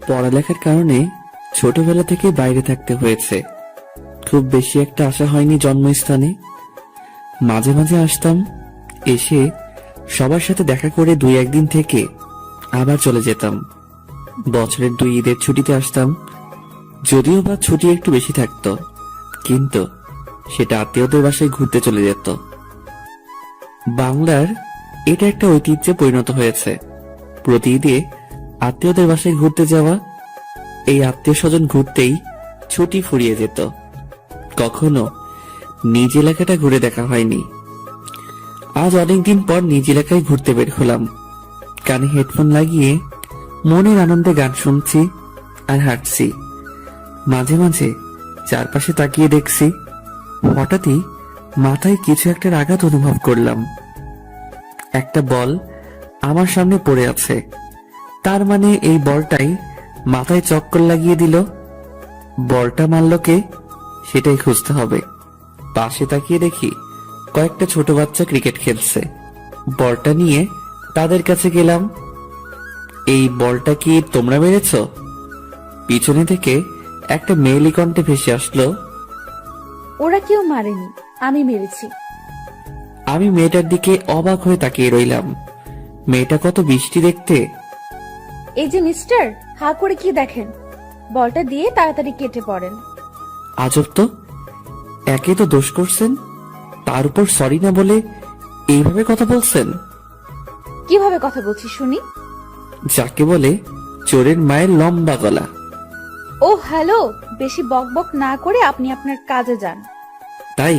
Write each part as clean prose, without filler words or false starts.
পড়ালেখার কারণে ছোটবেলা থেকে বাইরে থাকতে হয়েছে। খুব বেশি একটা আসা হয়নি জন্মস্থানে। মাঝে মাঝে আসতাম, এসে সবার সাথে দেখা করে 2-1 দিন থেকে আবার চলে যেতাম। বছরের 2 ঈদের ছুটিতে আসতাম, যদিও বা ছুটি একটু বেশি থাকতো, কিন্তু সেটা আত্মীয়দের বাসায় ঘুরতে চলে যেত। বাংলার এটা একটা ঐতিহ্যে পরিণত হয়েছে, প্রতি ঈদে আত্মীয়দের বাসায় ঘুরতে যাওয়া। এই আত্মীয় স্বজন ঘুরতেই ছুটি ফুরিয়ে যেত, কখনো নিজ এলাকাটা ঘুরে দেখা হয়নি। আজ অনেকদিন পর নিজ এলাকায় ঘুরতে বের হলাম। কানে হেডফোন লাগিয়ে মনের আনন্দে গান শুনছি আর হাঁটছি। মাঝে মাঝে চারপাশে তাকিয়ে দেখছি, হঠাৎই মাথায় কিছু একটা আঘাত অনুভব করলাম। একটা বল আমার সামনে পড়ে আছে, তার মানে এই বলটাই মাথায় চক্কর লাগিয়ে দিল। বলটা মারল কে, সেটাই খুঁজতে হবে। পাশে তাকিয়ে দেখি কয়েকটা ছোট বাচ্চা ক্রিকেট খেলছে। বলটা নিয়ে তাদের কাছে গেলাম। এই বলটা কি তোমরা মেরেছ? পিছনে থেকে একটা মেয়েলি কণ্ঠে ভেসে আসলো। ওরা কেউ মারেনি, আমি মেরেছি। আমি মেয়েটার দিকে অবাক হয়ে তাকিয়ে রইলাম। মেয়েটা কত বৃষ্টি দেখতে। এই যে মিস্টার, হা করে কি দেখেন? বলটা দিয়ে তাড়াতাড়ি কেটে পড়েন। আজব তো, একে তো দোষ করছেন, তার উপর সরি না বলে এইভাবে কথা বলছেন। কিভাবে কথা বলছি শুনি? যাকে বলে চোরের মায়ের লম্বা গলা। ও হ্যালো, বেশি বকবক না করে আপনি আপনার কাজে যান। তাই?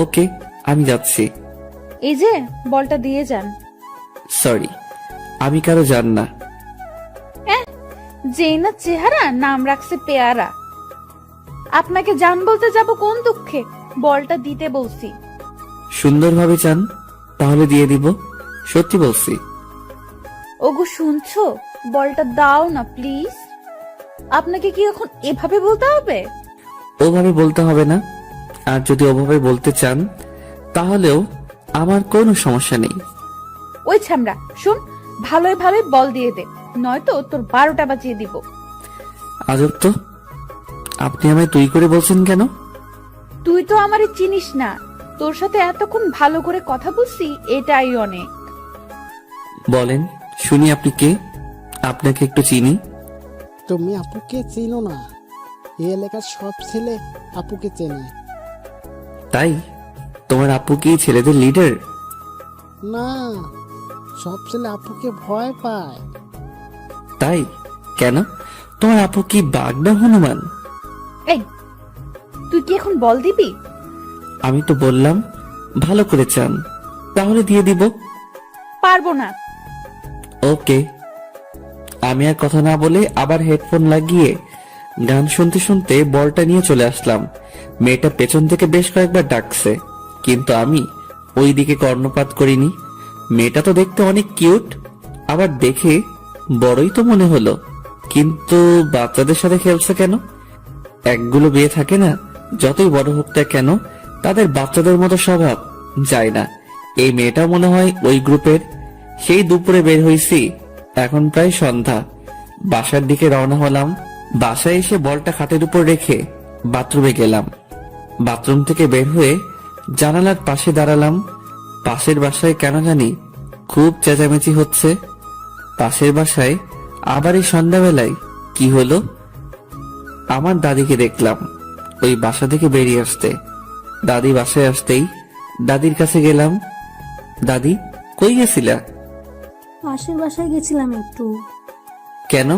ওকে, আমি যাচ্ছি। এই যে বলটা দিয়ে যান। সরি, আমি কারো জান না। যেই না চেহারা, নাম রাখছে পেয়ারা। আপনাকে জান বলতে যাব কোন দুঃখে? বলটা দিতে বলছি। সুন্দরভাবে চান, তাহলে দিয়ে দিব, সত্যি বলছি। ওগো শুনছো, বলটা দাও না প্লিজ। আপনাকে কি এখন এভাবে বলতে হবে? ওভাবে বলতে হবে না, আর যদি ওভাবে বলতে চান তাহলেও আমার কোনো সমস্যা নেই। ওই ছামড়া শুন, ভালোই ভালোই বল দিয়ে দে, নয়তো তোর 12টা বাজিয়ে দিব। আজব তো, আপনি আমায় তুই করে বলছেন কেন? তুই তো আমারে চিনিস না, তোর সাথে এতক্ষণ ভালো করে কথা বলছি, এটাই অনেক। বলেন শুনি, আপনি কে? আপনাকে একটু চিনি। তুমি আপুকে চিনো না? এই এলাকার সব ছেলে আপুকে চেনে। তাই? তোমার আপু কি ছেলেদের লিডার? না, সব ছেলে আপুকে ভয় পায়। তাই? কেন? তোমার আপু কি বাঘ না হনুমান? এই, তুই কি এখন বল দিবি? আমি তো বললাম ভালো করে চান, তাহলে দিয়ে দিব। পারবো না। ওকে। আমি আর কথা না বলে আবার হেডফোন লাগিয়ে গান শুনতে শুনতে বলটা নিয়ে চলে আসলাম। মেয়েটা পেছন থেকে বেশ কয়েকবার ডাকছে, কিন্তু আমি ওই দিকে কর্ণপাত করিনি। মেয়েটা তো দেখতে অনেক কিউট, আবার দেখে বড়ই তো মনে হলো, কিন্তু বাচ্চাদের সাথে খেলছে কেন? একগুলো বিয়ে থাকে না, যতই বড় হোক না কেন তাদের বাচ্চাদের মতো স্বভাব যায় না। এই মেয়েটা মনে হয় ওই গ্রুপের। সেই দুপুরে বের হইছি, এখন প্রায় সন্ধ্যা। বাসার দিকে রওনা হলাম। বাসায় এসে বলটা খাটের উপর রেখে বাথরুমে গেলাম। বাথরুম থেকে বের হয়ে জানালার পাশে দাঁড়ালাম। পাশের বাসায় কেন জানি খুব চেঁচামেচি হচ্ছে। পাশের বাসায় আবার এই সন্ধ্যাবেলায় কি হলো? আমার দাদিকে দেখলাম ওই বাসা থেকে বেরিয়ে আসতে। দাদি বাসায় আসতেই দাদির কাছে গেলাম। দাদি, কই গেছিলা? পাশের বাসায় গেছিলাম একটু। কেন?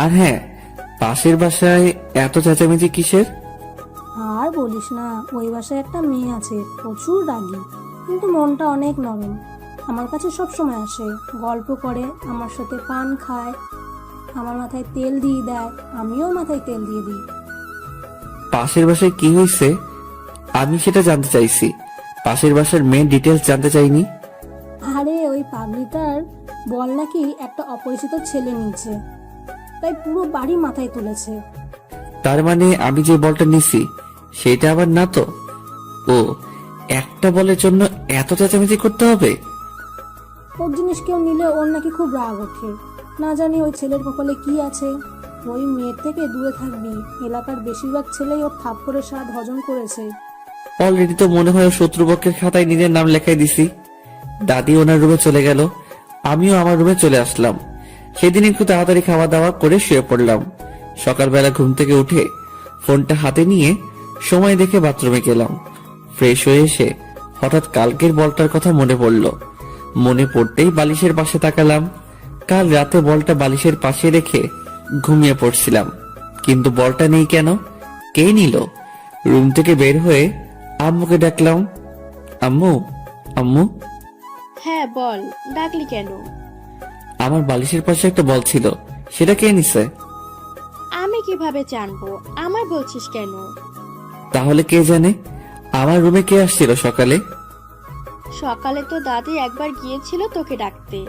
আর হ্যাঁ, পাশের বাসায় এত চেঁচামেচি কিসের? আর বলিস না, ওই বাসায় একটা মেয়ে আছে, প্রচুর রাগী, কিন্তু মনটা অনেক নরম। আমার কাছে সব সময় আসে, গল্প করে, আমার সাথে পান খায়, আমার মাথায় তেল দিয়ে দেয়, আমিও মাথায় তেল দিয়ে দিই। পাশের বাসায় কি হয়েছে আমি সেটা জানতে চাইছি, পাশের বাসার মেন ডিটেলস জানতে চাইনি। আরে ওই পাগলিটার বল নাকি একটা অপরিচিত ছেলে নিয়েছে, তাই পুরো বাড়ি মাথায় তুলেছে। তার মানে আমি যে বলটা নিছি সেটা আবার না তো? ও, একটা বলের জন্য এত চেঁচামেচি করতে হবে? ওর জিনিস কেউ নিলে ওর নাকি খুব রাগ ওঠে। না জানি ওই ছেলের কপালে কি আছে। ওই মেয়ের থেকে দূরে থাকবি। এলাকার বেশিরভাগ ছেলেই ওর থাপ্পড়ের স্বাদ হজম করেছে। অলরেডি তো মনে হয় শত্রুপক্ষের খাতায় নিজের নাম লেখাই দিছি। দাদি ওনার রুমে চলে গেল, আমিও আমার রুমে চলে আসলাম। সেদিন একটু তাড়াতাড়ি খাওয়া দাওয়া করে শুয়ে পড়লাম। সকালবেলা ঘুম থেকে উঠে ফোনটা হাতে নিয়ে সময় দেখে বাথরুমে গেলাম। ফ্রেশ হয়ে এসে হঠাৎ কালকের বলটার কথা মনে পড়ল। মনে পড়তেই বালিশের পাশে তাকালাম। কাল রাতে বলটা বালিশের পাশে রেখে ঘুমিয়ে পড়ছিলাম, কিন্তু বলটা নেই কেন? কে নিল? রুম থেকে বের হয়ে আম্মুকে ডাকলাম, আম্মু আম্মু। হ্যাঁ বল, ডাকলি কেন? আমার বালিশের পাশে একটা বল ছিল, সেটা কে নিছে? আমি কিভাবে জানবো? আমায় বলছিস কেন? তাহলে কে জানে? আমার রুমে কে আসছিল সকালে? সকালে তো দাদি একবার গিয়েছিল তোকে ডাকতে।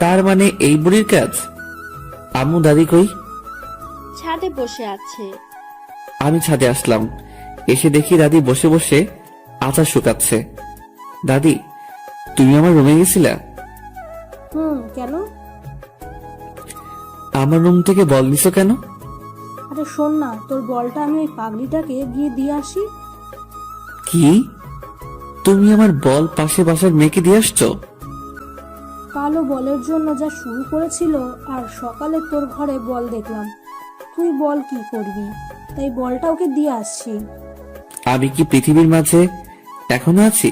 তার মানে এই বুড়ির কাজ? আম্মু দাদি কই? ছাদে বসে আছে। আমি ছাদে আসলাম, এসে দেখি দাদি বসে বসে আচার শুকাচ্ছে। দাদি, তুমি আমার রুমে গেছিলা? কেন? আমার রুম থেকে বল নিছো কেন? আরে শোন না, তোর বলটা আমি ওই পাগলিটাকে গিয়ে দিয়ে আসি। কি? তুমি আমার বল পাশে বাসার মেয়েকে দিয়ে আসছো? কালো বলের জন্য যা শুরু করেছিল, আর সকালে তোর ঘরে বল দেখলাম। তুই বল কি করবি, তাই বলটা ওকে দিয়ে আসছি। আমি কি পৃথিবীর মাঝে এখনো আছি,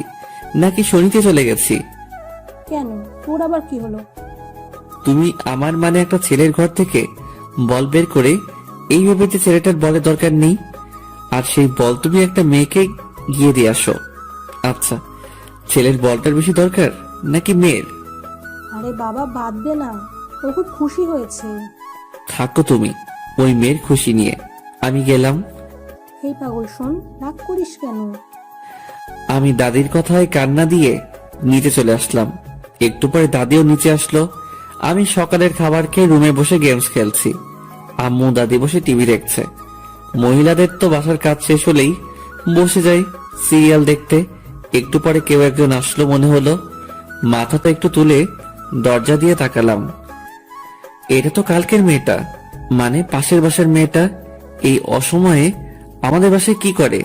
নাকি শনিতে চলে গেছি? কেন, তোর আবার কি হলো? তুমি আমার মানে একটা ছেলের ঘর থেকে বল বের করে এইভাবে যে ছেলেটার বলের দরকার নেই, আর সেই বল তুমি একটা মেয়েকে গিয়ে দিয়ে আসো। আচ্ছা, ছেলের বলটার বেশি দরকার নাকি মেয়ের? আরে বাবা বাদ দে না, ও খুব খুশি হয়েছে। থাকো তুমি ওই মেয়ের খুশি নিয়ে, আমি গেলাম। এই পাগল শোন, রাগ করিস কেন? আমি দাদির কথায় কান্না দিয়ে নিচে চলে আসলাম। একটু পরে দাদিও নিচে আসলো। আমি সকালের খাবার খেয়ে রুমে বসে গেমস খেলছি। আম্মু দাদি বসে টিভি দেখছে। মহিলাদের তো বাসার কাজ শেষ হলেই বসে যায় সিরিয়াল দেখতে। একটু পরে কেউ একজন আসলো মনে হলো। মাথাটা একটু তুলে দরজা দিয়ে তাকালাম। এটা তো কালকের মেয়েটা, মানে পাশের বাসার মেয়েটা। এই অসময়ে আমাদের বাসায় কি করে?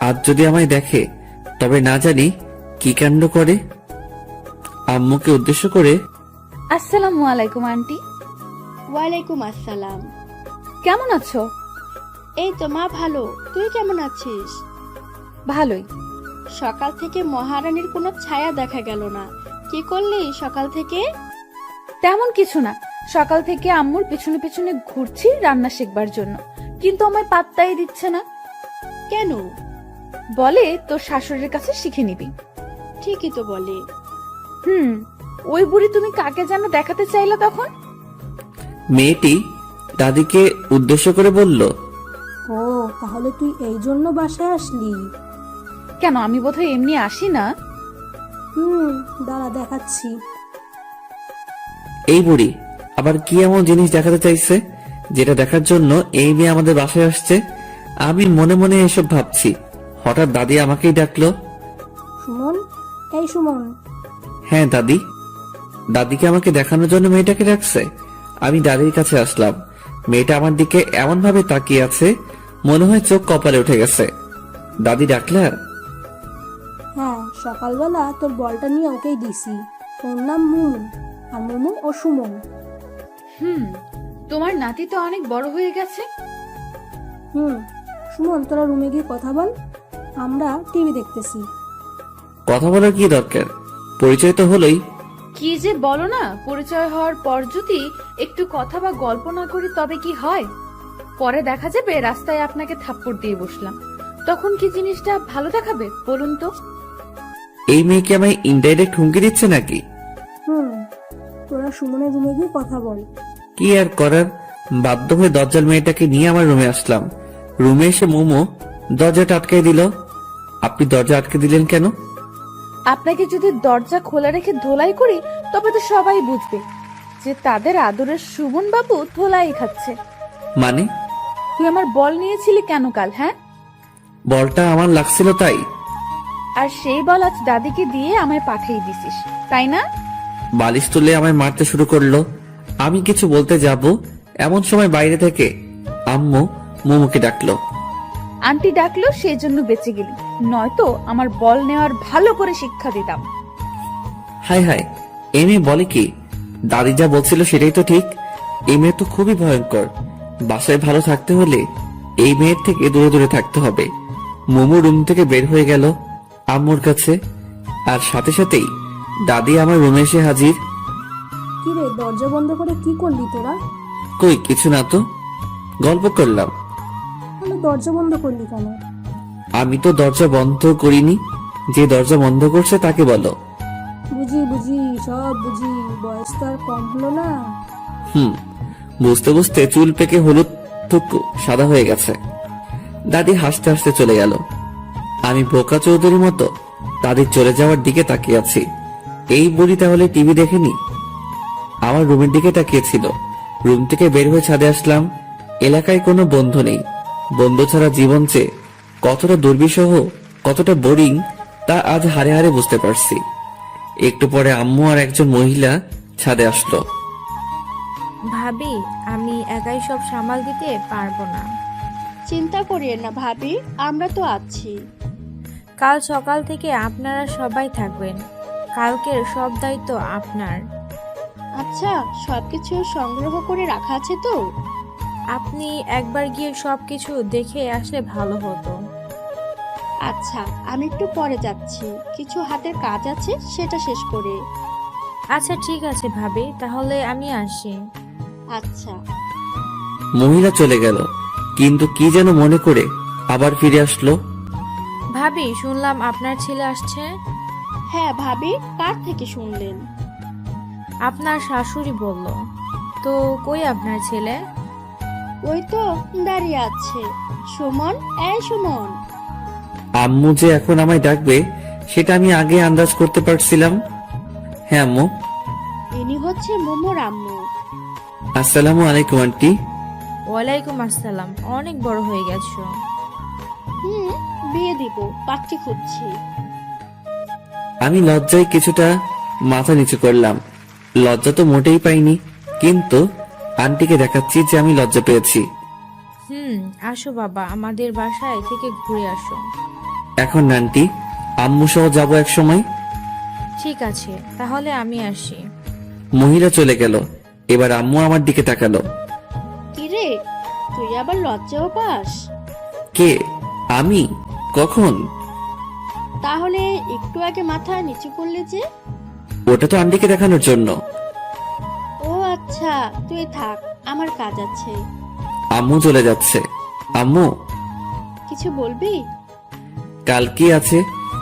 আজ যদি আমায় দেখে তবে না জানি কি কাণ্ড করে। আম্মুকে উদ্দেশ্য করে, আসসালামু আলাইকুম আন্টি। ওয়ালাইকুম আসসালাম। কেমন আছো? এই তো মা ভালো, তুই কেমন আছিস? ভালোই। সকাল থেকে মহারানীর কোনো ছায়া দেখা গেল না। কি করলি সকাল থেকে? তেমন কিছু না, সকাল থেকে আম্মুর পিছনে পিছনে ঘুরছি রান্না শিখবার জন্য, কিন্তু আমায় পাত্তাই দিচ্ছে না। কেন? বলে তোর শাশুড়ির কাছে শিখে নিবি। ঠিকই তো বলে। ওই বুড়ি তুমি কাকে যেন দেখাতে চাইলা তখন? মেয়েটি দাদিকে উদ্দেশ্য করে বলল, ও তাহলে তুই এই জন্য বাসায় আসলি? কেন, আমি বোধহয় এমনি আসি না। দাঁড়া দেখাচ্ছি। এই বুড়ি আবার কি এমন জিনিস দেখাতে চাইছে যেটা দেখার জন্য এই মেয়ে আমাদের বাসায় আসছে? আমি মনে মনে এসব ভাবছি, হঠাৎ দাদি আমাকেই ডাকলো। সুমন, এই সুমন। হ্যাঁ দাদি। দাদিকে আমাকে দেখানোর জন্য মেয়েটাকে ডাকছে। আমি দাদির কাছে আসলাম। মেয়েটা আমার দিকে এমন ভাবে তাকিয়ে আছে, মনে হয় চোখ কপালে উঠে গেছে। দাদি ডাকলা? হ্যাঁ, সকালবেলা তোর বলটা নিয়ে ওকেই দিছি। ওর নাম মুমু, আর মুমু ও সুমন। তোমার নাতি তো অনেক বড় হয়ে গেছে। সুমন, তোরা রুমে গিয়ে কথা বল, আমরা টিভি দেখতেছি। কথা বলার কি দরকার? পরিচয় তো হলোই। কি যে বলো না, পরিচয় হওয়ার পর যদি একটু কথা বা গল্প না করি তবে কি হয়? পরে দেখা যাবে রাস্তায় আপনাকে থাপ্পড় দিয়ে বসলাম, তখন কি জিনিসটা ভালো দেখাবে বলুন তো? এই মেয়ে কি আমায় ইনডাইরেক্ট হুমকি দিচ্ছে নাকি? তোরা সুমনের রুমে গিয়ে কথা বল। কি আর করার, বাধ্য হয়ে দরজাল মেয়েটাকে নিয়ে আমার রুমে আসলাম। রুমে এসে মোমো দরজাটা আটকে দিল। আপনি দরজা আটকে দিলেন কেন? আপনাকে যদি দরজা খোলা রেখে ধোলাই করি তবে তো সবাই বুঝবে যে তাদের আদরের সুমন বাবু ধোলাই খাচ্ছে। মানে? তুই আমার বল নিয়েছিলি কেন কাল? হ্যাঁ, বলটা আমার লাগছিল তাই। আর সেই বল আজ দাদিকে দিয়ে আমায় পাঠিয়ে দিছিস, তাই না? বালিশ তুলে আমায় মারতে শুরু করলো। আমি কিছু বলতে যাব, এমন সময় বাইরে থেকে আম্মু মোমোকে ডাকলো। আন্টি ডাকলো সেই জন্য বেঁচে গেলি, নয়তো আমার বল নেওয়ার ভালো করে শিক্ষা দিতাম। হাই হাই, এই মেয়ে বলে কি? দাদি যা বলছিল সেটাই তো ঠিক। এই মেয়ে তো খুবই ভয়ঙ্কর। বাসায় ভালো থাকতে হলে এই মেয়ের থেকে দূরে দূরে থাকতে হবে। মোমো রুম থেকে বের হয়ে গেল আম্মুর কাছে, আর সাথে সাথেই দাদি আমার রুমে এসে হাজির। কি রে, দরজা বন্ধ করে কি করলি তোরা? কই কিছু না তো, গল্প করলাম। তাহলে দরজা বন্ধ করলি কেন? আমি তো দরজা বন্ধ করিনি, যে দরজা বন্ধ করছে তাকে বলো। বুঝি বুঝি, সব বুঝি, বয়স তো আর কম হলো না। বুঝতে বুঝতে চুল পেকে হলুদ টুকু সাদা হয়ে গেছে। দাদি হাসতে হাসতে চলে গেল। আমি বোকা চৌধুরীর মতো দাদির চলে যাওয়ার দিকে তাকিয়ে আছি। এই বুড়ি তাহলে টিভি দেখেনি? আমার রুমের দিকে তাকিয়েছিল। রুম থেকে বের হয়ে ছাদে আসলাম। এলাকায় কোনো বন্ধু নেই। বন্ধু ছাড়া জীবন যে কতটা দুর্বিষহ, কতটা বোরিং, তা আজ হারে হারে বুঝতে পারছি। একটু পরে আম্মু আর একজন মহিলা ছাদে আসলো। ভাবি, আমি একাই সব সামাল দিতে পারবো না। চিন্তা করিয়েন না ভাবি, আমরা তো আছি। কাল সকাল থেকে আপনারা সবাই থাকবেন। কালকের সব দায়িত্ব আপনার। আচ্ছা, সবকিছু সংগ্রহ করে রাখা আছে তো? আপনি একবার গিয়ে সবকিছু দেখে আসলে ভালো হতো। আচ্ছা, আমি একটু পরে যাচ্ছি, কিছু হাতের কাজ আছে, সেটা শেষ করে। আচ্ছা ঠিক আছে ভাবি, তাহলে আমি আসি। আচ্ছা। মহিলা চলে গেল, কিন্তু কি যেন মনে করে আবার ফিরে আসলো। ভাবি, শুনলাম আপনার ছেলে আসছে। হ্যাঁ ভাবি, কার থেকে শুনলেন? আপনার শাশুড়ি বলল। তো কই আপনার ছেলে? ওই তো দাঁড়িয়ে আছে। সুমন, এই সুমন। আম্মু যে এখন আমায় ডাকবে সেটা আমি আগে আন্দাজ করতে পারছিলাম। হ্যাঁ আম্মু। ইনি হচ্ছে মোমোর আম্মু। আসসালামু আলাইকুম আন্টি। ওয়ালাইকুম আসসালাম, অনেক বড় হয়ে গেছো। বিয়ে দিব, পাত্রী খুঁজছি। আমি লজ্জায় কিছুটা মাথা নিচু করলাম। লজ্জা তো মোটেই পাইনি, কিন্তু আন্টিকে দেখাচ্ছি যে আমি লজ্জা পেয়েছি। আসো বাবা, আমাদের বাসায় থেকে ঘুরে আসো। এখন না আন্টি, আম্মু সহ যাবো এক সময়। ঠিক আছে, তাহলে আমি আসি। মহিলা চলে গেল। এবার আম্মু আমার দিকে তাকালো। কিরে, তুই আবার লজ্জাও পাস? কে? আমি? কখন? তাহলে একটু আগে মাথা নিচু করলে যে? ওটা তো আন্টিকে দেখানোর জন্য। ও আচ্ছা, তুই থাক, আমার কাজ আছে। আম্মু চলে যাচ্ছে। আম্মু, কিছু বলবি? কাল কি আছে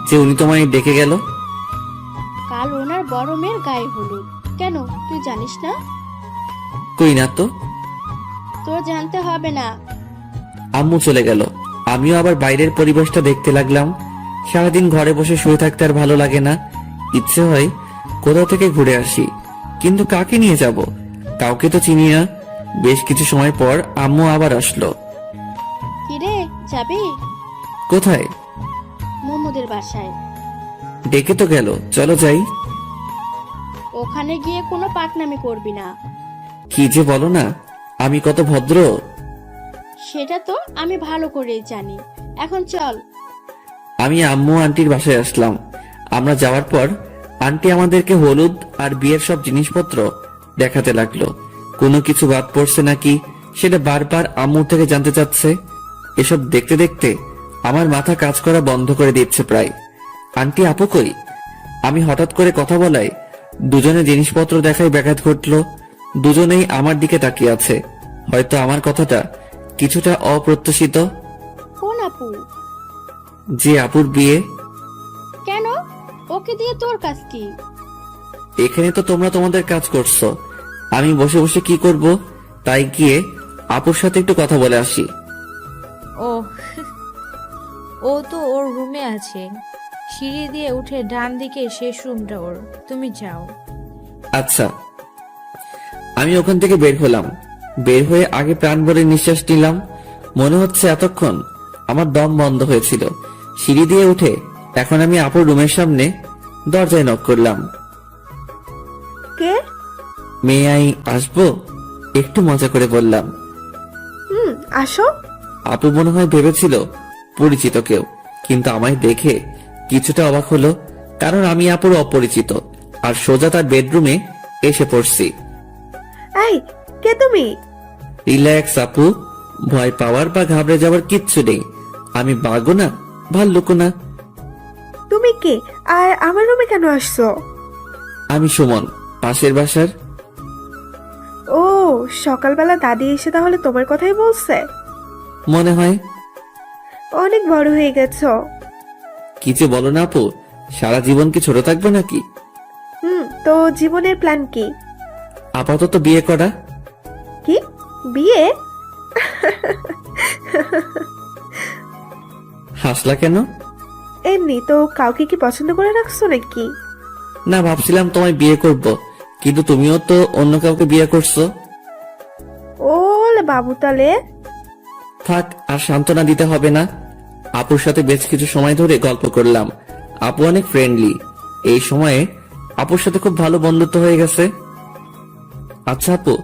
যে উনি তোমায় ডেকে গেল? কাল ওনার বড় মেয়ের গায়ে হলুদ। কেন, তুই জানিস না? কই না তো। তোর জানতে হবে না। আম্মু চলে গেল। আমিও আবার বাইরের পরিবেশটা দেখতে লাগলাম। সারাদিন ঘরে বসে শুয়ে থাকতে আর ভালো লাগে না। ইচ্ছে হয় কোথাও থেকে ঘুরে আসি, কিন্তু কাকে নিয়ে যাব? কাউকে তো চিনি না। বেশ কিছু সময় পর আম্মু আবার আসলো। কিরে, যাবি? কোথায়? মোমোদের বাসায়। ডেকে তো গেল, চলো যাই। ওখানে গিয়ে কোনো পাকনামি করবি না। কি যে বলো না, আমি কত ভদ্র। সেটা তো আমি ভালো করেই জানি। এখন চল। আমি আম্মু আন্টির বাসায় আসলাম। আমরা যাওয়ার পর আন্টি আমাদেরকে হলুদ আর বিয়ের সব জিনিসপত্র দেখাতে লাগলো। কোনো কিছু বাদ পড়ছে নাকি সেটা বারবার আম্মু থেকে জানতে চাচ্ছে। এসব দেখতে দেখতে আমার মাথা কাজ করা বন্ধ করে দিচ্ছে প্রায়। আন্টি আপু কই? আমি হঠাৎ করে কথা বলায় দুজনে জিনিসপত্র দেখায় ব্যাঘাত ঘটলো। দুজনেই আমার দিকে তাকিয়ে আছে। হয়তো আমার কথাটা কিছুটা অপ্রত্যাশিত। কোন আপু? যে আপুর বিয়ে। কেন, ওকে দিয়ে তোর কাজ কি? এখানে তো তোমরা তোমাদের কাজ করছো, আমি বসে বসে কি করব? তাই গিয়ে আপুর সাথে একটু কথা বলে আসি। ও ও তো ওর রুমে আছে। সিঁড়ি দিয়ে উঠে ডান দিকে শেষ রুমটা ওর, তুমি যাও। আচ্ছা। আমি ওখান থেকে বের হলাম। বের হয়ে আগে প্রাণ ভরে নিঃশ্বাস নিলাম। মনে হচ্ছে এতক্ষণ আমার দম বন্ধ হয়েছিল। সিঁড়ি দিয়ে উঠে এখন আমি আপুর রুমের সামনে দরজায় নক করলাম। কে? মেয়ে আই আসবো? একটু মজা করে বললাম। আসো। আপু মনে হয় ভেবেছিল পরিচিত কেউ, কিন্তু আমায় দেখে কিছুটা অবাক হলো, কারণ আমি আপুর অপরিচিত আর সোজা তার বেডরুমে এসে পড়ছি। এই, কে তুমি? রিল্যাক্স আপু, ভয় পাওয়ার বা ঘাবড়ে যাওয়ার কিচ্ছু নেই। আমি বাঘও না, ভাল্লুকও না। তুমি কে আর আমার রুমে কেন আসছো? আমি সুমন, পাশের বাসার। ও, সকালবেলা দাদি এসে তাহলে তোমার কথাই বলছে? মনে হয়। অনেক বড় হয়ে গেছো। কিছু বলো না আপু, সারা জীবন কি ছোট থাকবে নাকি? তো জীবনের প্ল্যান কি? আপাতত বিয়ে করা। কি, বিয়ে? হাসলা কেন? এমনি তো। কাউকে কি পছন্দ করে রাখছো নাকি? না, ভাবছিলাম তোমায় বিয়ে করব, কিন্তু তুমিও তো অন্য কাউকে বিয়ে করছো। ওলে বাবু, তালে থাক, আর সান্ত্বনা দিতে হবে না। আপুর সাথে বেশ কিছু সময় ধরে গল্প করলাম। আপু অনেক ফ্রেন্ডলি। এই সময়ে আপুর সাথে খুব ভালো বন্ধুত্ব হয়ে গেছে। আচ্ছা আপু,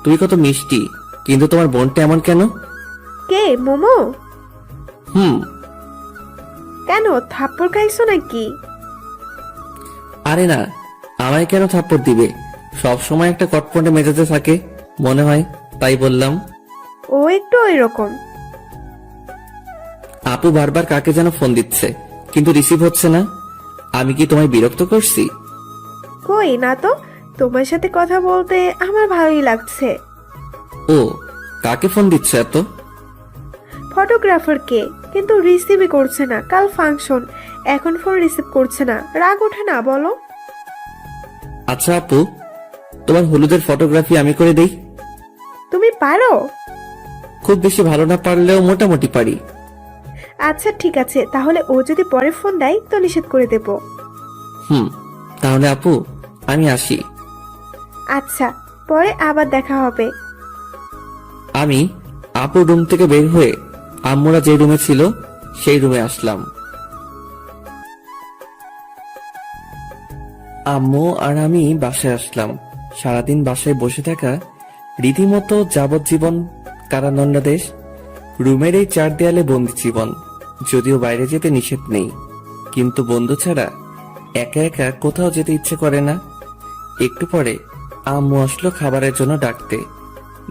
তুই কত মিষ্টি, কিন্তু তোমার বোনটা এমন কেন? কে, মোমো? হুম। কেন, থাপ্পড় খাইছো নাকি? আরে না, আমায় কেন থাপ্পড় দিবে? সব সময় একটা কটপটে মেজাজে থাকে মনে হয়, তাই বললাম। ও একটু ওইরকম। আপু বারবার কাকে যেন ফোন দিচ্ছে, কিন্তু রিসিভ হচ্ছে না। আমি কি তোমায় বিরক্ত করছি? কই না তো, তোমার সাথে কথা বলতে আমার ভালোই লাগছে। ও, কাকে ফোন দিচ্ছে এত? ফটোগ্রাফারকে, কিন্তু রিসিভই করছে না। কাল ফাংশন, এখন ফোন রিসিভ করছে না। রাগ ওঠে না বলো? আচ্ছা আপু, তোমার হলুদের ফটোগ্রাফি আমি করে দেই। তুমি পারো? খুব বেশি ভালো না পারলেও মোটামুটি পারি। আচ্ছা ঠিক আছে, তাহলে ও যদি পরে ফোন দেয় তো নিষেধ করে দেব। তাহলে আপু আমি আসি। আচ্ছা, পরে আবার দেখা হবে। আমি আপুর রুম থেকে বের হয়ে আম্মুরা যে রুমে ছিল সেই রুমে আসলাম। আম্মু আর আমি বাসায় আসলাম। সারাদিন বাসায় বসে থাকা রীতিমতো যাবজ্জীবন কারাদণ্ডাদেশ। রুমের এই 4 দেয়ালে বন্দি জীবন। যদিও বাইরে যেতে নিষেধ নেই, কিন্তু বন্ধু ছাড়া একা একা কোথাও যেতে ইচ্ছে করে না। একটু পরে আম্মু আসলো খাবারের জন্য ডাকতে।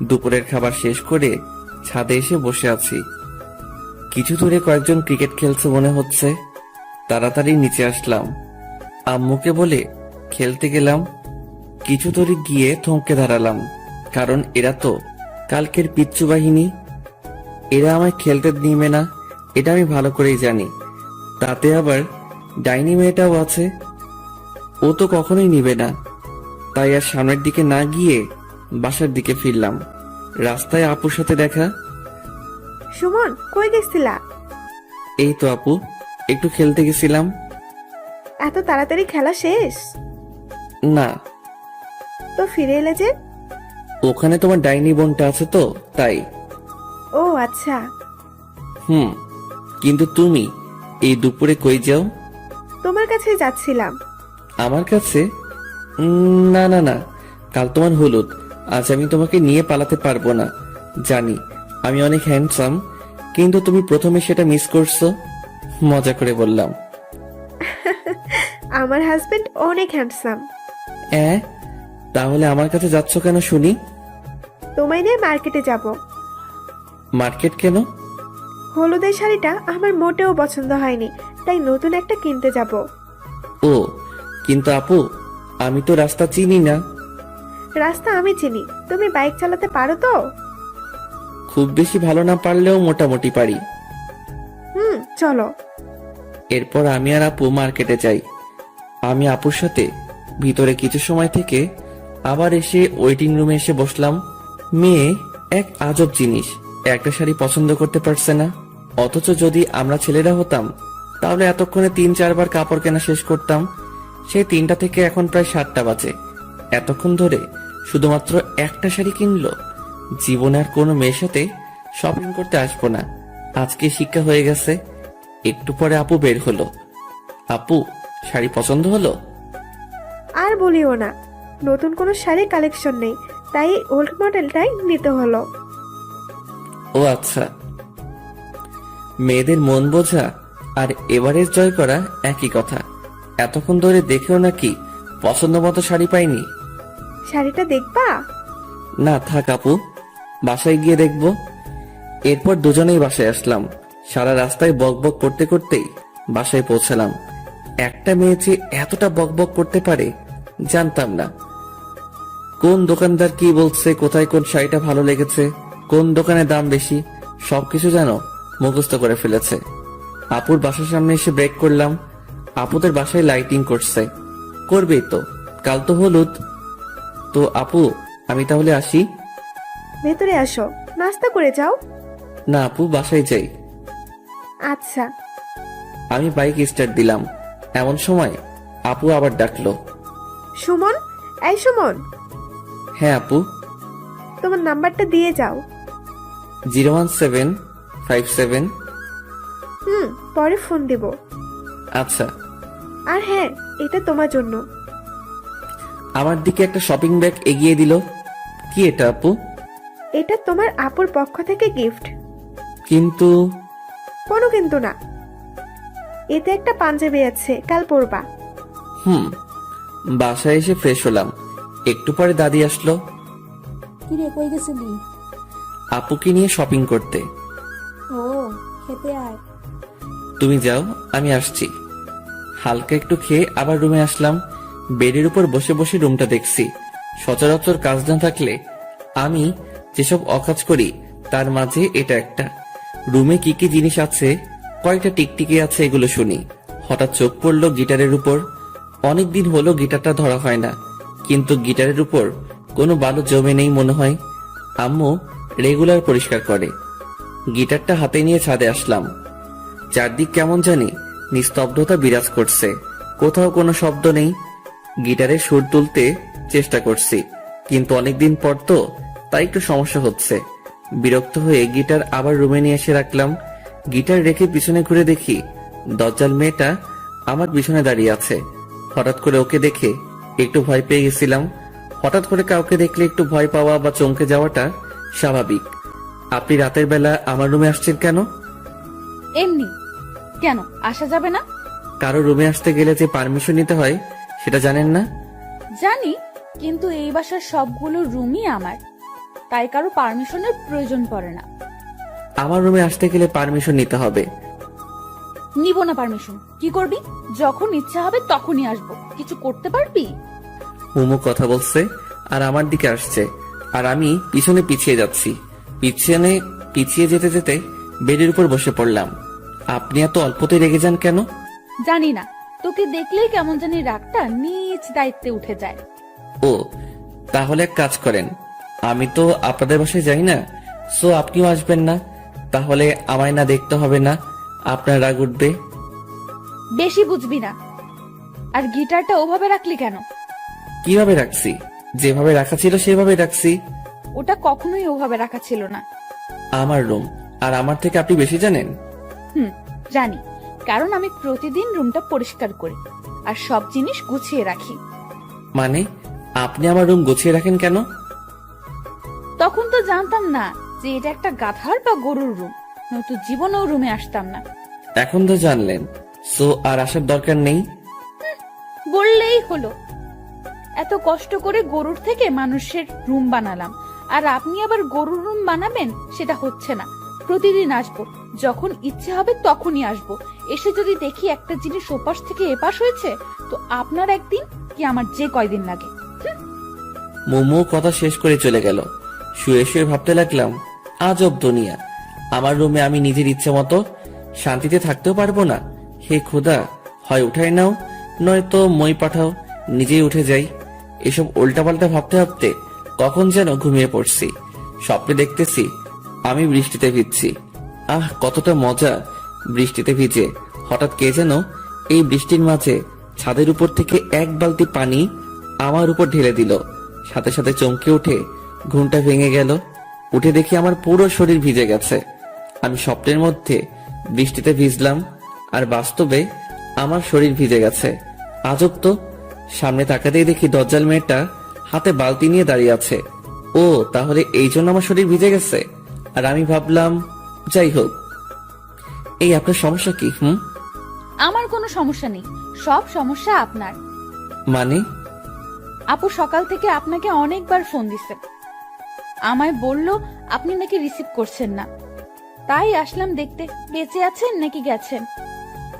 দুপুরের খাবার শেষ করে ছাদে এসে বসে আছি। কিছু দূরে কয়েকজন ক্রিকেট খেলছে মনে হচ্ছে। তাড়াতাড়ি নিচে আসলাম। আম্মুকে বলে খেলতে গেলাম। কিছু দূরে গিয়ে থমকে দাঁড়ালাম, কারণ এরা তো কালকের পিচ্চু বাহিনী। এরা আমায় খেলতে নিবে না, এটা আমি ভালো করেই জানি। তাতে আবার ডাইনি মেয়েটাও আছে, ও তো কখনোই নিবে না। তাই আর সামনের দিকে না গিয়ে বাসার দিকে ফিরলাম। রাস্তায় আপুর সাথে দেখা। সুমন, কই গেছিলা? এই তো আপু, একটু খেলতে গেছিলাম। এত তাড়াতাড়ি খেলা শেষ? না, তো ফিরে এলে যে? ওখানে তোমার ডাইনি বোনটা আছে তো, তাই। ও আচ্ছা। কিন্তু তুমি এই দুপুরে কই যাও? তোমার কাছে যাচ্ছিলাম। আমার কাছে? না না না, কাল তোমার হলুদ, আজ আমি তোমাকে নিয়ে পালাতে পারবো না। জানি আমি অনেক হ্যান্ডসাম, কিন্তু তুমি প্রথমে সেটা মিস করছো। মজা করে বললাম। আমার হাজবেন্ড অনেক হ্যান্ডসাম। তাহলে আমার কাছে যাচ্ছ কেন শুনি? তোমায় নিয়ে মার্কেটে যাব। মার্কেট কেন? হলুদের শাড়িটা আমার মোটেও পছন্দ হয়নি, তাই নতুন একটা কিনতে যাব। ও, কিন্তু আপু আমি তো রাস্তা চিনি না। রাস্তা আমি চিনি। তুমি বাইক চালাতে পারো তো? খুব বেশি ভালো না পারলেও মোটামুটি পারি। চলো। এরপর আমি আর আপু মার্কেটে যাই। আমি আপুর সাথে ভিতরে কিছু সময় থেকে আবার এসে ওয়েটিং রুমে এসে বসলাম। মেয়ে এক আজব জিনিস, একটা শাড়ি পছন্দ করতে পারছে না। অথচ যদি আমরা ছেলেরা হতাম তাহলে এতক্ষণে 3-4 বার কাপড় কেনা শেষ করতাম। সেই 3টা থেকে এখন প্রায় 7টা বাজে। এতক্ষণ ধরে শুধুমাত্র একটা শাড়ি কিনলো। জীবনে আর কোনো মেয়ের সাথে শপিং করতে আসবো না, আজকে শিক্ষা হয়ে গেছে। একটু পরে আপু বের হলো। আপু, শাড়ি পছন্দ হলো? আর বলিও না, নতুন কোনো শাড়ি কালেকশন নেই, তাই ওল্ড মডেলটাই নিতে হলো। ও আচ্ছা, মেয়েদের মন বোঝা আর এভারেজ জয় করা একই কথা। এতক্ষণ ধরে দেখেও নাকি পছন্দ মতো শাড়ি পাইনি? শাড়িটা দেখবা? না থাক আপু, বাসায় গিয়ে দেখবো। এরপর দুজনেই বাসায় আসলাম। সারা রাস্তায় বকবক করতে করতেই বাসায় পৌঁছালাম। একটা মেয়ে যে এতটা বকবক করতে পারে জানতাম না। কোন দোকানদার কি বলছে, কোথায় কোন শাড়িটা ভালো লেগেছে, কোন দোকানে দাম বেশি, সবকিছু যেন মুখস্থ করে ফেলেছে। আপুর বাসার সামনে এসে ব্রেক করলাম। আপুদের বাসায় লাইটিং করছে, করবেই তো, কাল তো হলুদ। তো আপু, আমি তাহলে আসি? ভেতরে আসো, নাস্তা করে যাও। না আপু, বাসায় যাই। আচ্ছা। আমি বাইক স্টার্ট দিলাম, এমন সময় আপু আবার ডাকলো। সুমন, এই সুমন, হ্যাঁ আপু। তোমার নাম্বারটা দিয়ে যাও। 01757। পরে ফোন দেব। আচ্ছা। আর হ্যাঁ, এটা তোমার জন্য। আমার দিকে একটা শপিং ব্যাগ এগিয়ে দিল। কি এটা আপু? এটা তোমার আপুর পক্ষ থেকে গিফট। কিন্তু কোনো কিন্তু না, এতে একটা পাঞ্জাবি আছে, কাল পরবা। বাসায় এসে ফ্রেশ হলাম। একটু পরে দাদি আসলো। কিরে, কই গেছিলি? আপুকে নিয়ে শপিং করতে। ও, খেতে আয়। তুমি যাও, আমি আসছি। হালকা একটু খেয়ে আবার রুমে আসলাম। বেডের উপর বসে বসে রুমটা দেখছি। সচরাচর কাজ না থাকলে আমি যেসব অকাজ করি তার মাঝে এটা একটা। রুমে কি কি জিনিস আছে, কয়টা টিকটিকি আছে, এগুলো শুনি। হঠাৎ চোখ পড়লো গিটারের উপর। অনেকদিন হলো গিটারটা ধরা হয় না, কিন্তু গিটারের উপর কোনো বালু জমে নেই মনে হয়। আম্মু রেগুলার পরিষ্কার করে। গিটারটা হাতে নিয়ে ছাদে আসলাম। চারদিক কেমন জানি নিস্তব্ধতা বিরাজ করছে, কোথাও কোনো শব্দ নেই। গিটারের সুর তুলতে চেষ্টা করছি, কিন্তু অনেকদিন পর তো, তাই একটু সমস্যা হচ্ছে। বিরক্ত হয়ে গিটার আবার রুমে নিয়ে এসে রাখলাম। গিটার রেখে পিছনে ঘুরে দেখি দজ্জাল মেয়েটা আমার পিছনে দাঁড়িয়ে আছে। হঠাৎ করে ওকে দেখে একটু ভয় পেয়ে গেছিলাম। হঠাৎ করে কাউকে দেখলে একটু ভয় পাওয়া বা চমকে যাওয়াটা স্বাভাবিক। আপনি রাতের বেলা আমার রুমে আসছেন কেন? এমনি। কেন আসা যাবে না? কারো রুমে আসতে গেলে যে পারমিশন নিতে হয় সেটা জানেন না? জানি, কিন্তু এই বাসার সবগুলো রুমই আমার, তাই কারো পারমিশনের প্রয়োজন পড়ে না। আমার রুমে আসতে গেলে পারমিশন নিতে হবে। নিব না পারমিশন। কি করবি? যখন ইচ্ছা হবে তখনই আসবো। কিছু করতে পারবি? মোমো কথা বলছে আর আমার দিকে আসছে, আর আমি পিছনে পিছিয়ে যাচ্ছি। পিছিয়ে যেতে যেতে বেডের উপর বসে পড়লাম। আপনি এত অল্পতে রেগে যান কেন? জানি না, তোকে দেখলেই কেমন জানি রাগটা নিজ দায়িত্বে উঠে যায়। ও, তাহলে এক কাজ করেন, আমি তো আপনাদের বাসায় যাই না, সো আপনিও আসবেন না। তাহলে আমায় না দেখতে হবে না, আপনার রাগ উঠবে। বেশি বুঝবি না। আর গিটারটা ওভাবে রাখলি কেন? কিভাবে রাখছি? যেভাবে রাখা ছিল সেভাবে রাখছি। ওটা কখনোই ওভাবে রাখা ছিল না। আমার রুম, আর আমার থেকে আপনি বেশি জানেন। জানি, কারণ আমি প্রতিদিন রুমটা পরিষ্কার করি আর সব জিনিস গুছিয়ে রাখি। মানে আপনি আমার রুম গুছিয়ে রাখেন কেন? তখন তো জানতাম না যে এটা একটা গাধার বা গরুর রুম, নয়তো জীবনেও রুমে আসতাম না। এখন তো জানলেন, সো আর আসার দরকার নেই। বললেই হলো। এত কষ্ট করে গরুর থেকে মানুষের রুম বানালাম, আর আপনি আবার গরুর রুম বানাবেন? সেটা হচ্ছে না। প্রতিদিন আসবো, যখন ইচ্ছে হবে তখনই আসবো। এসে যদি দেখি একটা জিনিস ওপাশ থেকে এপাশ হয়েছে, তো আপনার একদিন কি আমার যে কয়দিন লাগে। মোমো কথা শেষ করে চলে গেল। শুয়ে শুয়ে ভাবতে লাগলাম, আজব দুনিয়া। আমার রুমে আমি নিজের ইচ্ছে মতো শান্তিতে থাকতেও পারবো না। হে খোদা, হয় উঠাই নাও, নয়তো মই পাঠাও, নিজেই উঠে যাই। এসব উল্টাপাল্টা ভাবতে ভাবতে কখন যেন ঘুমিয়ে পড়ছি। স্বপ্নে দেখতেছি আমি বৃষ্টিতে ভিজছি। আহ, কতটা মজা বৃষ্টিতে ভিজে। হঠাৎ কে যেন এই বৃষ্টির মাঝে ছাদের উপর থেকে এক বালতি পানি আমার উপর ঢেলে দিল। সাথে সাথে চমকে উঠে ঘুমটা ভেঙে গেল। উঠে দেখি আমার পুরো শরীর ভিজে গেছে। আমি স্বপ্নের মধ্যে বৃষ্টিতে ভিজলাম, আর বাস্তবে আমার শরীর ভিজে গেছে। আজব তো। সামনে তাকাতেই দেখি দজ্জাল মেয়েটা হাতে বালতি নিয়ে দাঁড়িয়ে আছে। ও তাহলে এই জন্য আমার শরীর ভিজে গেছে। আর আমি ভাবলাম, যাই হোক। এই আপনার সমস্যা কি? আমার কোনো সমস্যা নেই, সব সমস্যা আপনার। মানে? আপু সকাল থেকে আপনাকে অনেকবার ফোন দিছে, আমায় বলল আপনি নাকি রিসিভ করছেন না, তাই আসলাম দেখতে বেঁচে আছেন নাকি গেছেন।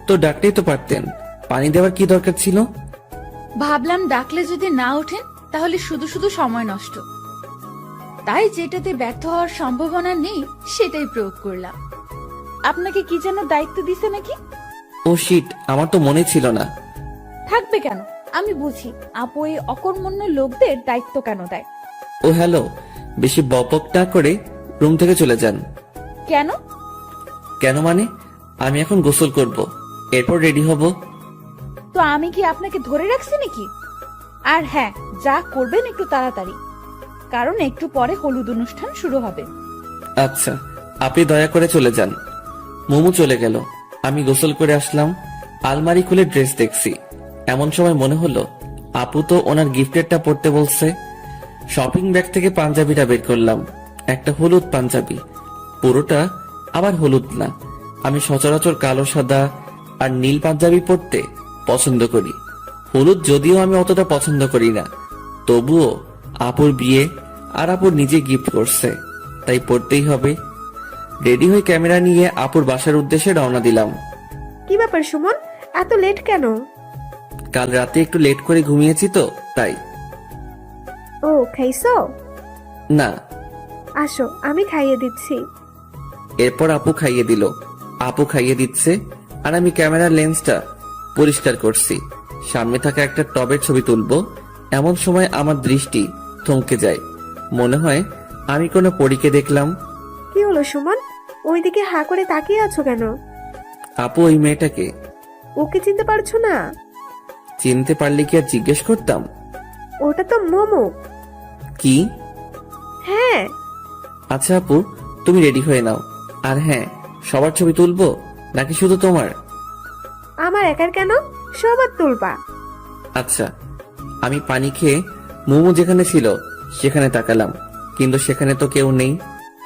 তো ডাকতেই তো পারতেন, পানি দেওয়ার কি দরকার ছিল? ভাবলাম ডাকলে যদি না ওঠেন তাহলে শুধু শুধু সময় নষ্ট, তাই যেটাতে ব্যর্থ হওয়ার সম্ভাবনা নেই সেটাই প্রয়োগ করলাম। আপনাকে কি যেন দায়িত্ব দিছে নাকি? ও শিট, আমার তো মনে ছিল না। থাকবে কেন, আমি বুঝি আপু এই অকর্মণ্য লোকদের দায়িত্ব কেন দেয়। ও হ্যালো, বেশি বকবক না করে রুম থেকে চলে যান। কেন? কেন মানে, আমি এখন গোসল করব, এরপর রেডি হব। তো আমি কি আপনাকে ধরে রাখছি নাকি? আর হ্যাঁ, যা করবেন একটু তাড়াতাড়ি, কারণ একটু পরে হলুদ অনুষ্ঠান শুরু হবে। আচ্ছা, আপনি দয়া করে চলে যান। মোমো চলে গেল, আমি গোসল করে আসলাম। আলমারি খুলে ড্রেস দেখছি, এমন সময় মনে হলো আপু তো ওনার গিফটেরটা পড়তে বলছে। শপিং ব্যাগ থেকে পাঞ্জাবিটা বের করলাম, একটা হলুদ পাঞ্জাবি, পুরোটা আবার হলুদ না। আমি সচরাচর কালো, সাদা আর নীল পাঞ্জাবি পরতে পছন্দ করি। হলুদ যদিও আমি অতটা পছন্দ করি না, তবুও আপুর বিয়ে আর আপুর নিজে গিফট করছে, তাই পড়তেই হবে। রেডি হয়ে ক্যামেরা নিয়ে আপুর বাসার উদ্দেশ্যে রওনা দিলাম। কি ব্যাপার সুমন, এত লেট কেন? কাল রাতে একটু লেট করে ঘুমিয়েছি তো তাই। ও খাইছো? না। আসো আমি খাইয়ে দিচ্ছি। এরপর আপু খাইয়ে দিল, আপু খাইয়ে দিচ্ছে আর আমি ক্যামেরার লেন্সটা পরিষ্কার করছি। সামনে থাকা একটা টবের ছবি তুলবো, এমন সময় আমার দৃষ্টি থমকে যায়। মনে হয় আমি কোনো পরীকে দেখলাম। কি হলো সুমন, ওইদিকে হা করে তাকিয়ে আছো কেন? আপু ওই মেয়েটাকে ওকে চিনতে পারছো না? চিনতে পারলে কি আর জিজ্ঞেস করতাম? ওটা তো মোমো। কি? হ্যাঁ। আচ্ছা আপু, তুমি রেডি হয়ে নাও। আর হ্যাঁ, সবার ছবি তুলবো নাকি শুধু তোমার? আমার একার কেন, সবার তুলবা। আচ্ছা। আমি পানি খেয়ে মোমো যেখানে ছিল সেখানে তাকালাম, কিন্তু সেখানে তো কেউ নেই।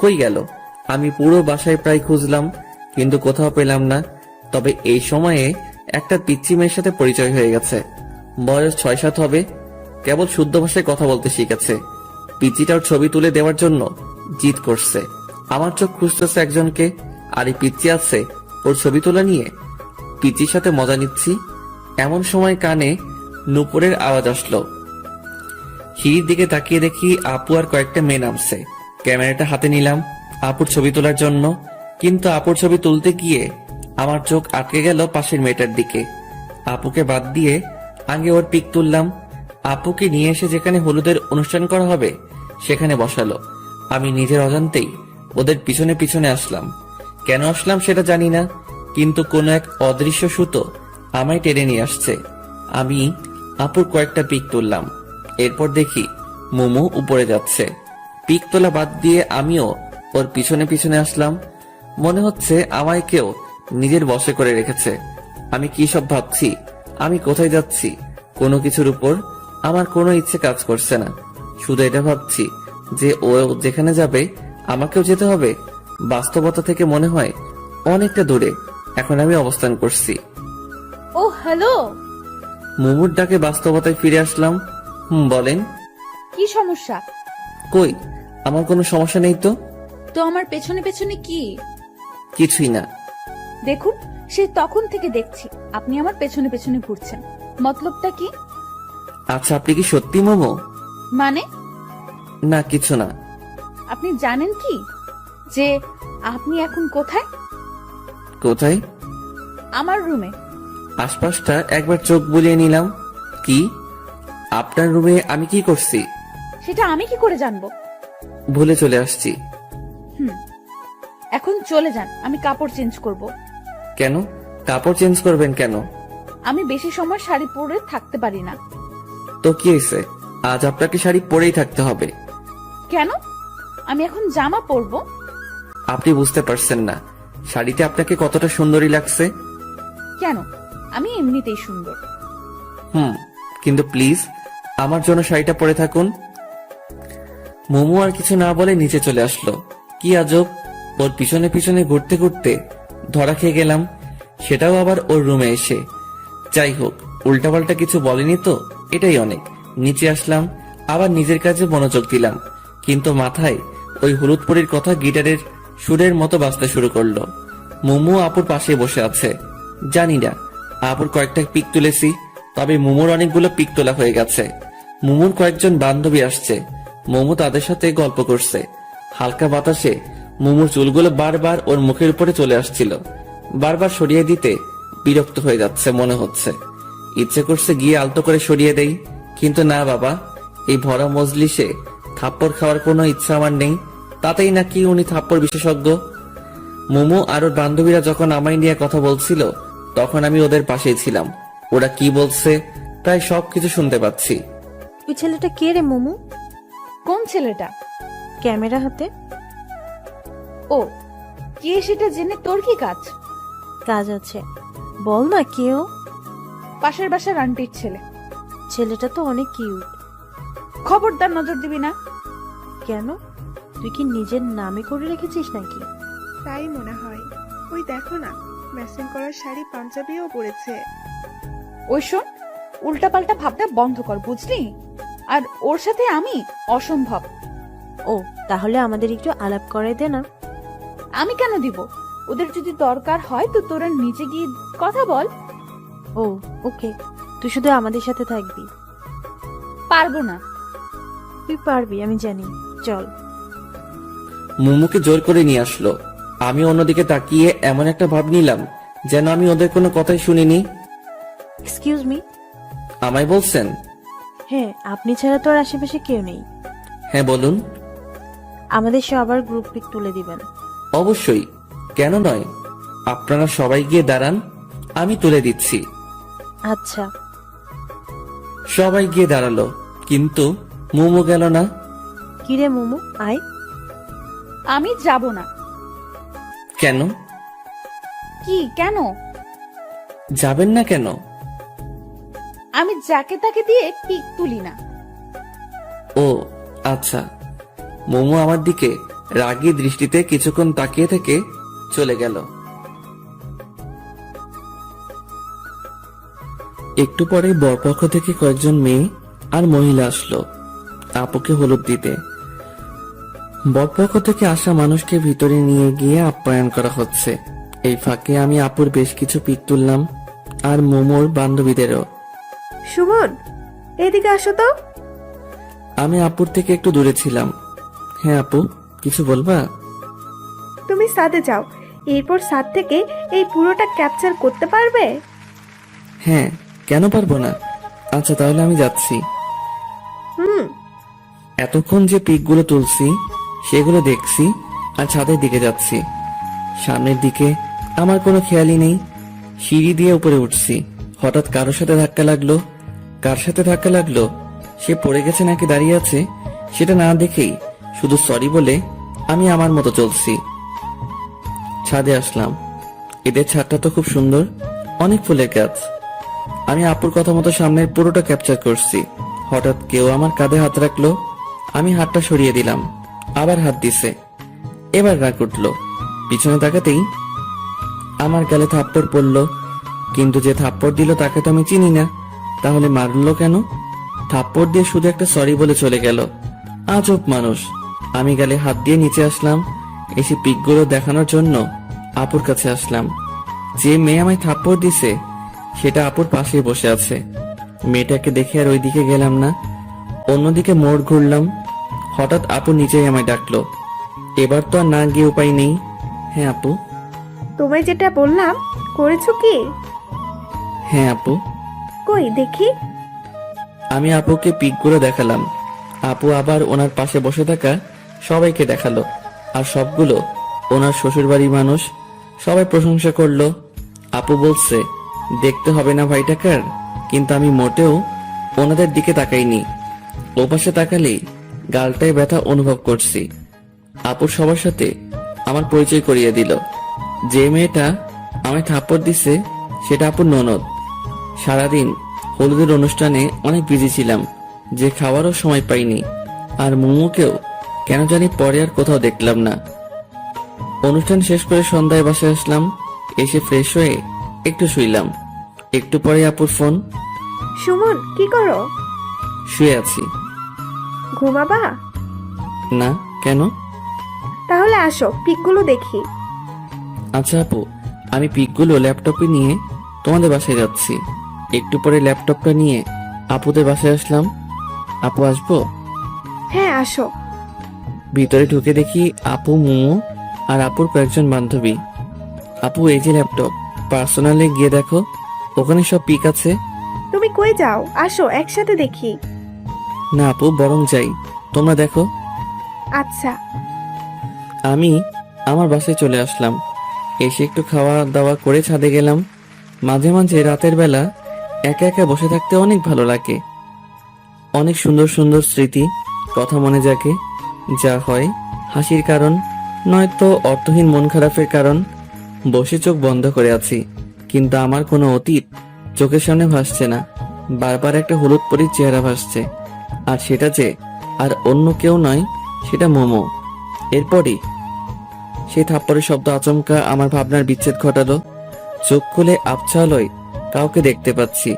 কই গেল? আমি পুরো বাসায় প্রায় খুঁজলাম, কিন্তু কোথাও পেলাম না। তবে এই সময়ে একটা পিচ্চি মেয়ের সাথে পরিচয় হয়ে গেছে। বয়স 6-7 হবে, কেবল শুদ্ধ ভাষায় কথা বলতে শিখেছে। পিচ্চিটার ছবি তুলে দেওয়ার জন্য জিদ করছে। আমার চোখ খুঁজতেছে একজনকে, আর এই পিচ্চি আছে ওর ছবি তোলা নিয়ে। পিচ্চির সাথে মজা নিচ্ছি, এমন সময় কানে নুপুরের আওয়াজ আসলো। সিঁড়ির দিকে তাকিয়ে দেখি আপু আর কয়েকটা মেয়ে নামছে। ক্যামেরাটা হাতে নিলাম আপুর ছবি তোলার জন্য, কিন্তু আপুর ছবি তুলতে গিয়ে আমার চোখ আটকে গেল পাশের মেয়েটার দিকে। আপুকে বাদ দিয়ে আগে ওর পিক তুললাম। আপুকে নিয়ে এসে যেখানে হলুদের অনুষ্ঠান করা হবে সেখানে বসালো। আমি নিজের অজান্তেই ওদের পিছনে পিছনে আসলাম। কেন আসলাম সেটা জানি না, কিন্তু কোনো এক অদৃশ্য সুতো আমায় টেনে নিয়ে আসছে। আমি আপুর কয়েকটা পিক তুললাম, এরপর দেখি মোমো উপরে যাচ্ছে। পিক তোলা বাদ দিয়ে আমিও ওর পিছনে পিছনে আসলাম। মনে হচ্ছে আমায় কেউ নিজের বশে করে রেখেছে। আমি কি সব ভাবছি, আমি কোথায় যাচ্ছি, কোনো কিছুর উপর আমার কোনো ইচ্ছে কাজ করছে না। শুধু এটা ভাবছি যে ও যেখানে যাবে আমাকেও যেতে হবে। বাস্তবতা থেকে মনে হয় অনেকটা দূরে এখন আমি অবস্থান করছি। ও হ্যালো। মোমোর ডাকে বাস্তবতায় ফিরে আসলাম। বলেন। কি সমস্যা? কই, আমার কোনো সমস্যা নেই তো। তো আমার পেছনে পেছনে কি? কিছুই না। দেখুন, সেই তখন থেকে দেখছি আপনি আমার পেছনে পেছনে ঘুরছেন, মতলবটা কি? আচ্ছা, আপনি কি সত্যি মোমো? মানে? না কিছু না। আপনি জানেন কি যে আপনি এখন কোথায়? কোথায়? আমার রুমে। আশপাশটা একবার চোখ বুলিয়ে নিলাম। কি? আপনার রুমে আমি কি করছি? সেটা আমি কি করে জানবো? ভুলে চলে আসছি। এখন চলে যান, আমি কাপড় চেঞ্জ করব। কেন? কাপড় চেঞ্জ করবেন কেন? আমি বেশি সময় শাড়ি পরে থাকতে পারি না। তো কি হয়েছে, আজ আপনাকে শাড়ি পরেই থাকতে হবে। কেন? আমি এখন জামা পরবো। আপনি বুঝতে পারছেন না শাড়িতে আপনাকে কতটা সুন্দরী লাগছে। কেন? আমি এমনিতেই সুন্দর। কিন্তু প্লিজ আমার জন্য শাড়িটা পরে থাকুন। মোমো আর কিছু না বলে নিচে চলে আসলো। কি আজব, ওর পিছনে পিছনে ঘুরতে ঘুরতে ধরা খেয়ে গেলাম, সেটাও আবার ওর রুমে এসে। যাই হোক, উল্টাপাল্টা কিছু বলেনি তো, এটাই অনেক। নিচে আসলাম, আবার নিজের কাজে মনোযোগ দিলাম, কিন্তু মাথায় ওই হলুদ পরীর কথা গিটারের সুরের মতো বাজতে শুরু করলো। মোমো আপুর পাশে বসে আছে। জানি না, আপুর কয়েকটা পিক তুলেছি, তবে মোমোর অনেকগুলো পিক তোলা হয়ে গেছে। মোমোর কয়েকজন বান্ধবী আসছে, মোমো তাদের সাথে গল্প করছে। হালকা বাতাসে মোমোর চুলগুলো বারবার ওর মুখের উপরে চলে আসছিল। বারবার সরিয়ে দিতে বিরক্ত হয়ে যাচ্ছে মনে হচ্ছে। ইচ্ছে করছে গিয়ে আলতো করে সরিয়ে দেই, কিন্তু না বাবা, এই ভরা মজলিসে থাপ্পড় খাওয়ার কোনো ইচ্ছা আমার নেই। তাতেই নাকি উনি থাপ্পড় বিশেষজ্ঞ। মোমো আর ওর বান্ধবীরা যখন আমায় নিয়ে কথা বলছিল, তখন আমি ওদের পাশেই ছিলাম। ওরা কি বলছে প্রায় সবকিছু শুনতে পাচ্ছি। ওই ছেলেটা কে রে মোমো? কোন ছেলেটা? ক্যামেরা হাতে। ও, কে সেটা জেনে তোর কি কাজ? কাজ আছে, বল না কেউ। পাশের বাসার আন্টির ছেলে। ছেলেটা তো অনেক কিউট। খবরদার নজর দিবি না। কেন, তুই কি নিজের নামে করে রেখেছিস নাকি? তাই মনে হয়। ওই দেখো না, ম্যাচিং করার শাড়ি পাঞ্জাবিও পরেছে। ওই শোন, উল্টাপাল্টা ভাবনা বন্ধ কর, বুঝলি? আর ওর সাথে আমি অসম্ভব। ও, তাহলে আমাদের একটু আলাপ করে দে না। আমি কেন দিব? ওদের যদি দরকার হয় তো তোরা নিচে গিয়ে কথা বল। ও ওকে, তুই শুধু আমাদের সাথে থাকবি। পারবো না। তুই পারবি, আমি জানি, চল। মোমোকে জোর করে নিয়ে আসলো। আমি অন্যদিকে তাকিয়ে এমন একটা ভাব নিলাম যেন আমি ওদের কোনো কথাই শুনিনি। Excuse me. আমায় বলছেন? হ্যাঁ, আপনি ছাড়া তো আর আশেপাশে কেউ নেই। হ্যাঁ বলুন। আমাদের সবার গ্রুপ পিক তুলে দিবেন। অবশ্যই, কেন নয়। আপনারা সবাই গিয়ে দাঁড়ান, আমি তুলে দিচ্ছি। আচ্ছা। সবাই গিয়ে দাঁড়ালো, কিন্তু মোমো গেল না। কিরে মোমো, আয়। আমি যাব না। কেন? কি কেন? যাবেন না কেন? আমি যাকে তাকে দিয়ে পিক তুলি না। ও আচ্ছা। মোমো আমার দিকে রাগী দৃষ্টিতে কিছুক্ষণ তাকিয়ে থেকে চলে গেল। একটু পরে বরপক্ষ থেকে কয়েকজন মেয়ে আর মহিলা আসলো আপুকে হলুদ দিতে। বরপক্ষ থেকে আসা মানুষকে ভিতরে নিয়ে গিয়ে আপ্যায়ন করা হচ্ছে। এই ফাঁকে আমি আপুর বেশ কিছু পিক তুললাম, আর মোমোর বান্ধবীদেরও। সুমন, এদিকে আসো তো। আমি আপুর থেকে একটু দূরে ছিলাম। হ্যাঁ আপু, কিছু বলবা? তুমি সাথে যাও, এরপর সাথ থেকে এই পুরোটা ক্যাপচার করতে পারবে? হ্যাঁ, কেন পারবো না। আচ্ছা তাহলে আমি যাচ্ছি। হুম। এতক্ষণ যে পিকগুলো তুলছি সেগুলো দেখছি আর ছাদের দিকে যাচ্ছি। সামনের দিকে আমার কোনো খেয়ালই নেই। সিঁড়ি দিয়ে উপরে উঠছি, হঠাৎ কারোর সাথে ধাক্কা লাগলো। কার সাথে ধাক্কা লাগলো, সে পড়ে গেছে নাকি দাঁড়িয়ে আছে, সেটা না দেখেই শুধু সরি বলে আমি আমার মতো চলছি। ছাদে আসলাম। এদের ছাদটা তো খুব সুন্দর, অনেক ফুলের গাছ। আমি আপুর কথা মতো সামনের পুরোটা ক্যাপচার করছি। হঠাৎ কেউ আমার কাঁধে হাত রাখলো, আমি হাতটা সরিয়ে দিলাম, আবার হাত দিছে। এবার রাগ উঠলো, পিছনে তাকাতেই আমার গালে থাপ্পড় পড়লো। কিন্তু যে থাপ্পড় দিল তাকে তো আমি চিনি না, তাহলে মারলো কেন? থাপ্পড় দিয়ে শুধু একটা সরি বলে চলে গেল। আজব মানুষ। আমি গালে হাত দিয়ে নিচে আসলাম, এসে পিকগুলো দেখানোর জন্য আপুর কাছে আসলাম। যে মেয়ে আমায় থাপ্পড় দিছে সেটা আপুর পাশেই বসে আছে। মেয়েটাকে দেখে আর ওইদিকে গেলাম না, অন্যদিকে মোড় ঘুরলাম। হঠাৎ আপু নিচেই আমায় ডাকলো। এবার তো আর না গিয়ে উপায় নেই। হ্যাঁ আপু। তোমায় যেটা বললাম করেছো কি? হ্যাঁ আপু। কই দেখি। আমি আপুকে পিকগুলো দেখালাম। আপু আবার ওনার পাশে বসে থাকা সবাইকে দেখালো, আর সবগুলো ওনার শ্বশুরবাড়ির মানুষ। সবাই প্রশংসা করলো। আপু বলছে দেখতে হবে না ভাইটাকার, কিন্তু আমি মোটেও ওনাদের দিকে তাকাইনি। ও পাশে তাকালেই গালটায় ব্যথা অনুভব করছি। আপুর সবার সাথে আমার পরিচয় করিয়ে দিল। যে মেয়েটা আমায় থাপ্পড় দিছে সেটা আপুর ননদ। সারাদিন হলুদের অনুষ্ঠানে অনেক বিজি ছিলাম যে খাওয়ারও সময় পাইনি। আর মোমোকেও কেন জানি পরে আর কোথাও দেখলাম না। অনুষ্ঠান শেষ করে সন্ধ্যায় বাসায় আসলাম। এসে ফ্রেশ হয়ে একটু শুইলাম। একটু পরে আপুর ফোন। সুমন কি করো? শুয়ে আছি। ঘুমাবা? না, কেন? তাহলে আসো পিকগুলো দেখি। আচ্ছা আপু, আমি পিকগুলো ল্যাপটপে নিয়ে তোমাদের বাসায় যাচ্ছি। একটু পরে ল্যাপটপটা নিয়ে আপুদের বাসায় আসলাম। আপু আসবো? হ্যাঁ আসো। ভিতরে ঢুকে দেখি আপু, মোমো আর আপুর কয়েকজন বান্ধবী। আপু এই যে ল্যাপটপ, পার্সোনালে গিয়ে দেখো, ওখানে সব পিক আছে। তুমি কই যাও? আসো একসাথে দেখি। না আপু, বরং যাই, তোমরা দেখো। আচ্ছা। আমি আমার বাসায় চলে আসলাম। এসে একটু খাওয়া দাওয়া করে ছাদে গেলাম। মাঝে মাঝে রাতের বেলা একা একা বসে থাকতে অনেক ভালো লাগে। অনেক সুন্দর সুন্দর স্মৃতি, কথা মনে জাগে। যা হয় হাসির কারণ, নয়তো অর্থহীন মন খারাপের কারণ। বসে চোখ বন্ধ করে আছি, কিন্তু আমার কোনো অতীত চোখের সামনে ভাসছে না। বারবার একটা হলুদ পরীর চেহারা ভাসছে, আর সেটা যে আর অন্য কেউ নয়, সেটা মোমো। এরপরই সেই থাপ্পড়ের শব্দ আচমকা আমার ভাবনার বিচ্ছেদ ঘটালো। চোখ খুলে আবছা আলোয় কাউকে দেখতে পাচ্ছি।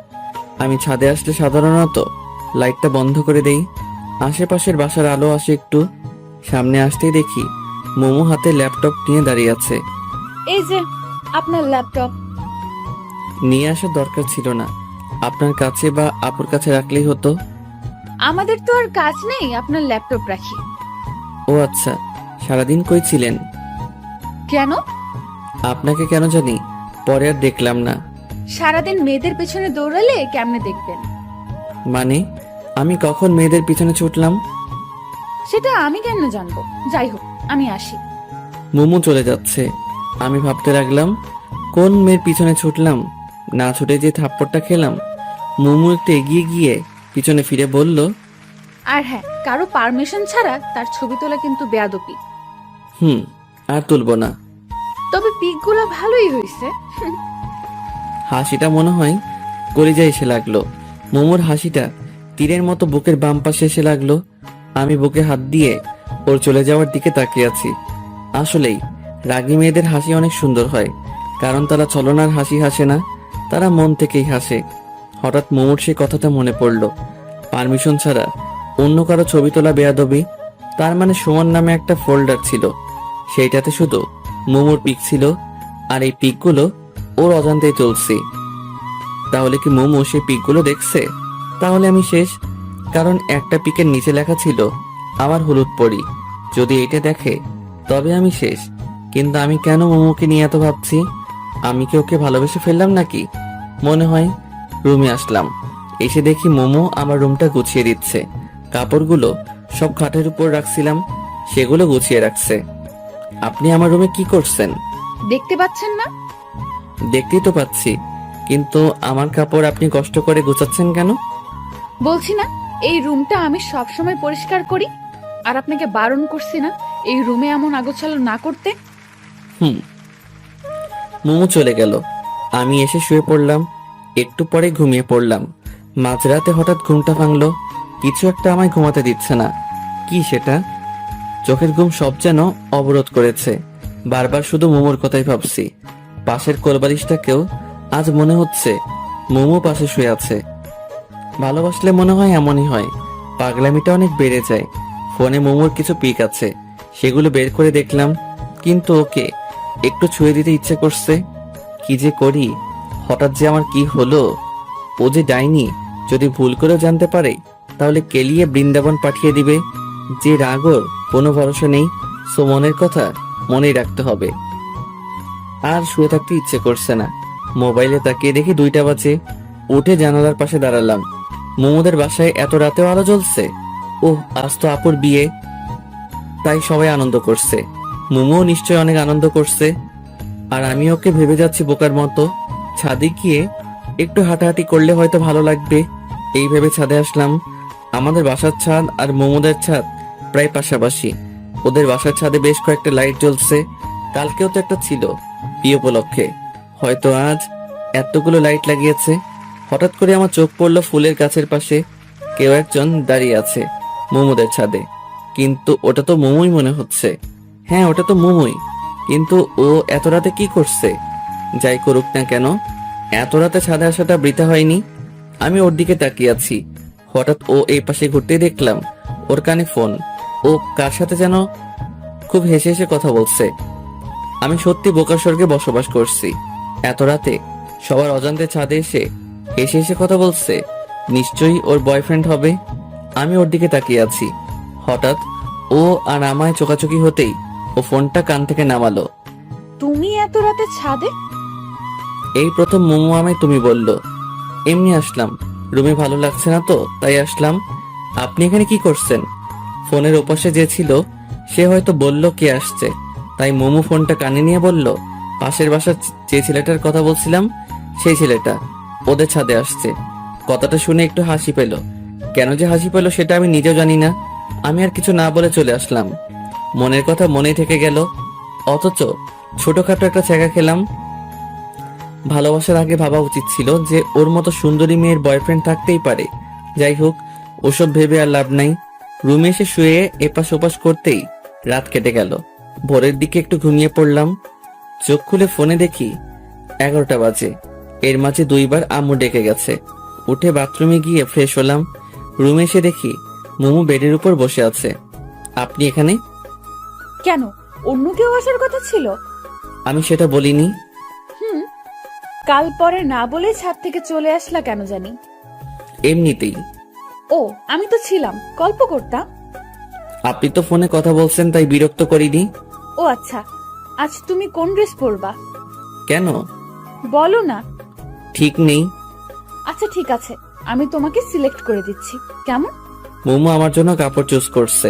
আমি ছাদে আসলে সাধারণত লাইটটা বন্ধ করে দেই। আশেপাশের বাসার আলো আসে একটু। সামনে আসতেই দেখি মোমো হাতে ল্যাপটপ নিয়ে দাঁড়িয়ে আছে। এই যে আপনার ল্যাপটপ। নিয়ে আসার দরকার ছিল না, আপনার কাছে বা আপুর কাছে রাখলেই হতো। আমাদের তো আর কাজ নেই আপনার ল্যাপটপ রাখি। ও আচ্ছা, সারাদিন কই ছিলেন? কেন? আপনাকে কেন জানি পরে আর দেখলাম না। সারাদিন মেয়েদের পেছনে দৌড়ালে কেমনে দেখবেন? মানে আমি কখন মেয়েদের পিছনে ছুটলাম? সেটা আমি কেন জানবো? যাই হোক, আমি আসি। মোমো চলে যাচ্ছে। আমি ভাবতে লাগলাম, কোন মেয়ের পিছনে ছুটলাম, না ছুটে যে থাপ্পড়টা খেলাম। মোমো একটু এগিয়ে গিয়ে পিছনে ফিরে বলল, আর হ্যাঁ, কারো পারমিশন ছাড়া তার ছবি তোলা কিন্তু বেয়াদবি। আর তুলব না। তবে পিকগুলো ভালোই হয়েছে। হাসিটা মনে হয় কলিজায় এসে লাগলো। মোমোর হাসিটা তীরের মতো বুকের বাম পাশে এসে লাগলো। আমি বুকে হাত দিয়ে ওর চলে যাওয়ার দিকে তাকিয়ে আছি। আসলেই রাগী মেয়েদের হাসি অনেক সুন্দর হয়, কারণ তারা ছলনার হাসি হাসে না, তারা মন থেকেই হাসে। হঠাৎ মোমোর সেই কথাটা মনে পড়লো, পারমিশন ছাড়া অন্য কারো ছবি তোলা বেয়াদবি। তার মানে সুমন নামে একটা ফোল্ডার ছিল, সেইটাতে শুধু মোমোর পিক ছিল, আর এই পিকগুলো ওর অজান্তেই চলছে। তাহলে কি মোমো সেই পিকগুলো দেখছে? তাহলে আমি শেষ, কারণ একটা পিকের নিচে লেখা ছিল আমার হলুদ পরি। যদি এটা দেখে তবে আমি শেষ। কিন্তু আমি কেন মোমোকে নিয়ে এত ভাবছি? আমি কি ওকে ভালোবেসে ফেললাম নাকি? মনে হয় রুমে আসলাম, এসে দেখি মোমো আমার রুমটা গুছিয়ে দিচ্ছে। কাপড়গুলো সব খাটের উপর রাখছিলাম, সেগুলো গুছিয়ে রাখছে। আপনি আমার রুমে কি করছেন? দেখতে পাচ্ছেন না? দেখতেই তো পাচ্ছি, কিন্তু আমার কাপড় আপনি কষ্ট করে গুছাচ্ছেন কেন? বলছি না, এই রুমটা আমি সব সময় পরিষ্কার করি, আর আপনাকে বারণ করছি না এই রুমে এমন আগোছালো না করতে। মোমো চলে গেল। আমি এসে শুয়ে পড়লাম। একটু পরে ঘুমিয়ে পড়লাম। মাঝরাতে হঠাৎ ঘুমটা ভাঙলো। কিছু একটা আমায় ঘুমাতে দিচ্ছে না। কি সেটা? চোখের ঘুম সব যেন অবরোধ করেছে। বারবার শুধু মোমোর কথাই ভাবছি। পাশের কোলবালিশটাকেও আজ মনে হচ্ছে মোমো পাশে শুয়ে আছে। ভালোবাসলে মনে হয় এমনই হয়, পাগলামিটা অনেক বেড়ে যায়। ফোনে মোমোর কিছু পিক আছে, সেগুলো বের করে দেখলাম, কিন্তু ওকে একটু ছুঁয়ে দিতে ইচ্ছে করছে। কি যে করি, হঠাৎ যে আমার কি হলো? ও যে ডাইনি, যদি ভুল করেও জানতে পারে তাহলে কেলিয়ে বৃন্দাবন পাঠিয়ে দিবে। যে রাগর কোনো ভরসা নেই, সো মনের কথা মনেই রাখতে হবে। আর শুয়ে থাকতে ইচ্ছে করছে না। মোবাইলে তাকিয়ে দেখি 2টা বাজে। উঠে জানালার পাশে দাঁড়ালাম। মোমোদের বাসায় এত রাতেও আলো জ্বলছে। ওহ, আজ তো আপুর বিয়ে, তাই সবাই আনন্দ করছে। মোমো নিশ্চয় অনেক আনন্দ করছে, আর আমি ওকে ভেবে যাচ্ছি বোকার মতো। ছাদে গিয়ে একটু হাঁটাহাঁটি করলে হয়তো ভালো লাগবে, এই ভেবে ছাদে আসলাম। আমাদের বাসার ছাদ আর মোমোদের ছাদ প্রায় পাশাপাশি। ওদের বাসার ছাদে বেশ কয়েকটা লাইট জ্বলছে। কালকেও তো একটা ছিল, বিয়ে উপলক্ষে। হয়তো আজ এতগুলো লাইট লাগিয়েছে। হঠাৎ করে আমার চোখ পড়লো ফুলের গাছের পাশে। কেউ একজন দাঁড়িয়ে আছে মোমোদের ছাদে। কিন্তু ওটা তো মোমোই মনে হচ্ছে। হ্যাঁ, ওটা তো মোমোই, কিন্তু ও এত রাতে কি করছে? যাই করুক না কেন, এত রাতে ছাদে আসাটা বৃথা হয়নি। আমি ওর দিকে তাকিয়ে আছি। হঠাৎ ও এই পাশে ঘুরতেই দেখলাম ওর কানে ফোন। ও কার সাথে যেন খুব হেসে হেসে কথা বলছে। আমি সত্যি বোকার স্বর্গে বসবাস করছি। এত রাতে সবার অজান্তে ছাদে এসে হেসে হেসে কথা বলছে। নিশ্চয়ই ওর বয়ফ্রেন্ড হবে। আমি ওর দিকে তাকিয়ে আছি। হঠাৎ ও আর আমায় চোকাচোকি হতেই ও ফোনটা কান থেকে নামালো। তুমি এত রাতে ছাদে? এই প্রথম মোমো আমায় তুমি বলল। এমনি আসলাম, রুমে ভালো লাগছে না তো তাই আসলাম। আপনি এখানে কি করছেন? ফোনের ওপাশে যে ছিল সে হয়তো বলল কে আসছে, তাই মোমো ফোনটা কানে নিয়ে বলল, পাশের বাসার যে ছেলেটার কথা বলছিলাম সেই ছেলেটা ওদের ছাদে আসছে। কথাটা শুনে একটু হাসি পেল। কেন যে হাসি পেল সেটা আমি নিজেও জানি না। আমি আর কিছু না বলে চলে আসলাম। মনের কথা মনেই থেকে গেল, অথচ ছোটখাটো একটা ছ্যাঁকা খেলাম। ভালোবাসার আগে ভাবা উচিত ছিল যে ওর মতো সুন্দরী মেয়ের বয়ফ্রেন্ড থাকতেই পারে। যাই হোক, ওসব ভেবে আর লাভ নাই। রুমে এসে শুয়ে এপাশ ওপাশ করতেই রাত কেটে গেল। ভোরের দিকে একটু ঘুমিয়ে পড়লাম। চোখ খুলে ফোনে দেখি 11টা বাজে। এর মাঝে 2বার আম্মু ডেকে গেছে। উঠে বাথরুমে গিয়ে ফ্রেশ হলাম। রুমে এসে দেখি মোমো বেডের উপর বসে আছে। আপনি এখানে? কেন, অন্য কেউ আসার কথা ছিল? আমি সেটা বলিনি। কাল পরে না বলে ছাদ থেকে চলে আসলা কেন জানি? এমনিতেই। ও, আমি তো ছিলাম, গল্প করতাম। আপনি তো ফোনে কথা বলছেন তাই বিরক্ত করিনি। ও আচ্ছা, আজ তুমি কোন ড্রেস পরবা? কেন? বলো না। ঠিক নেই। আচ্ছা ঠিক আছে, আমি তোমাকে সিলেক্ট করে দিচ্ছি, কেমন? মোমো আমার জন্য কাপড় চুজ করছে।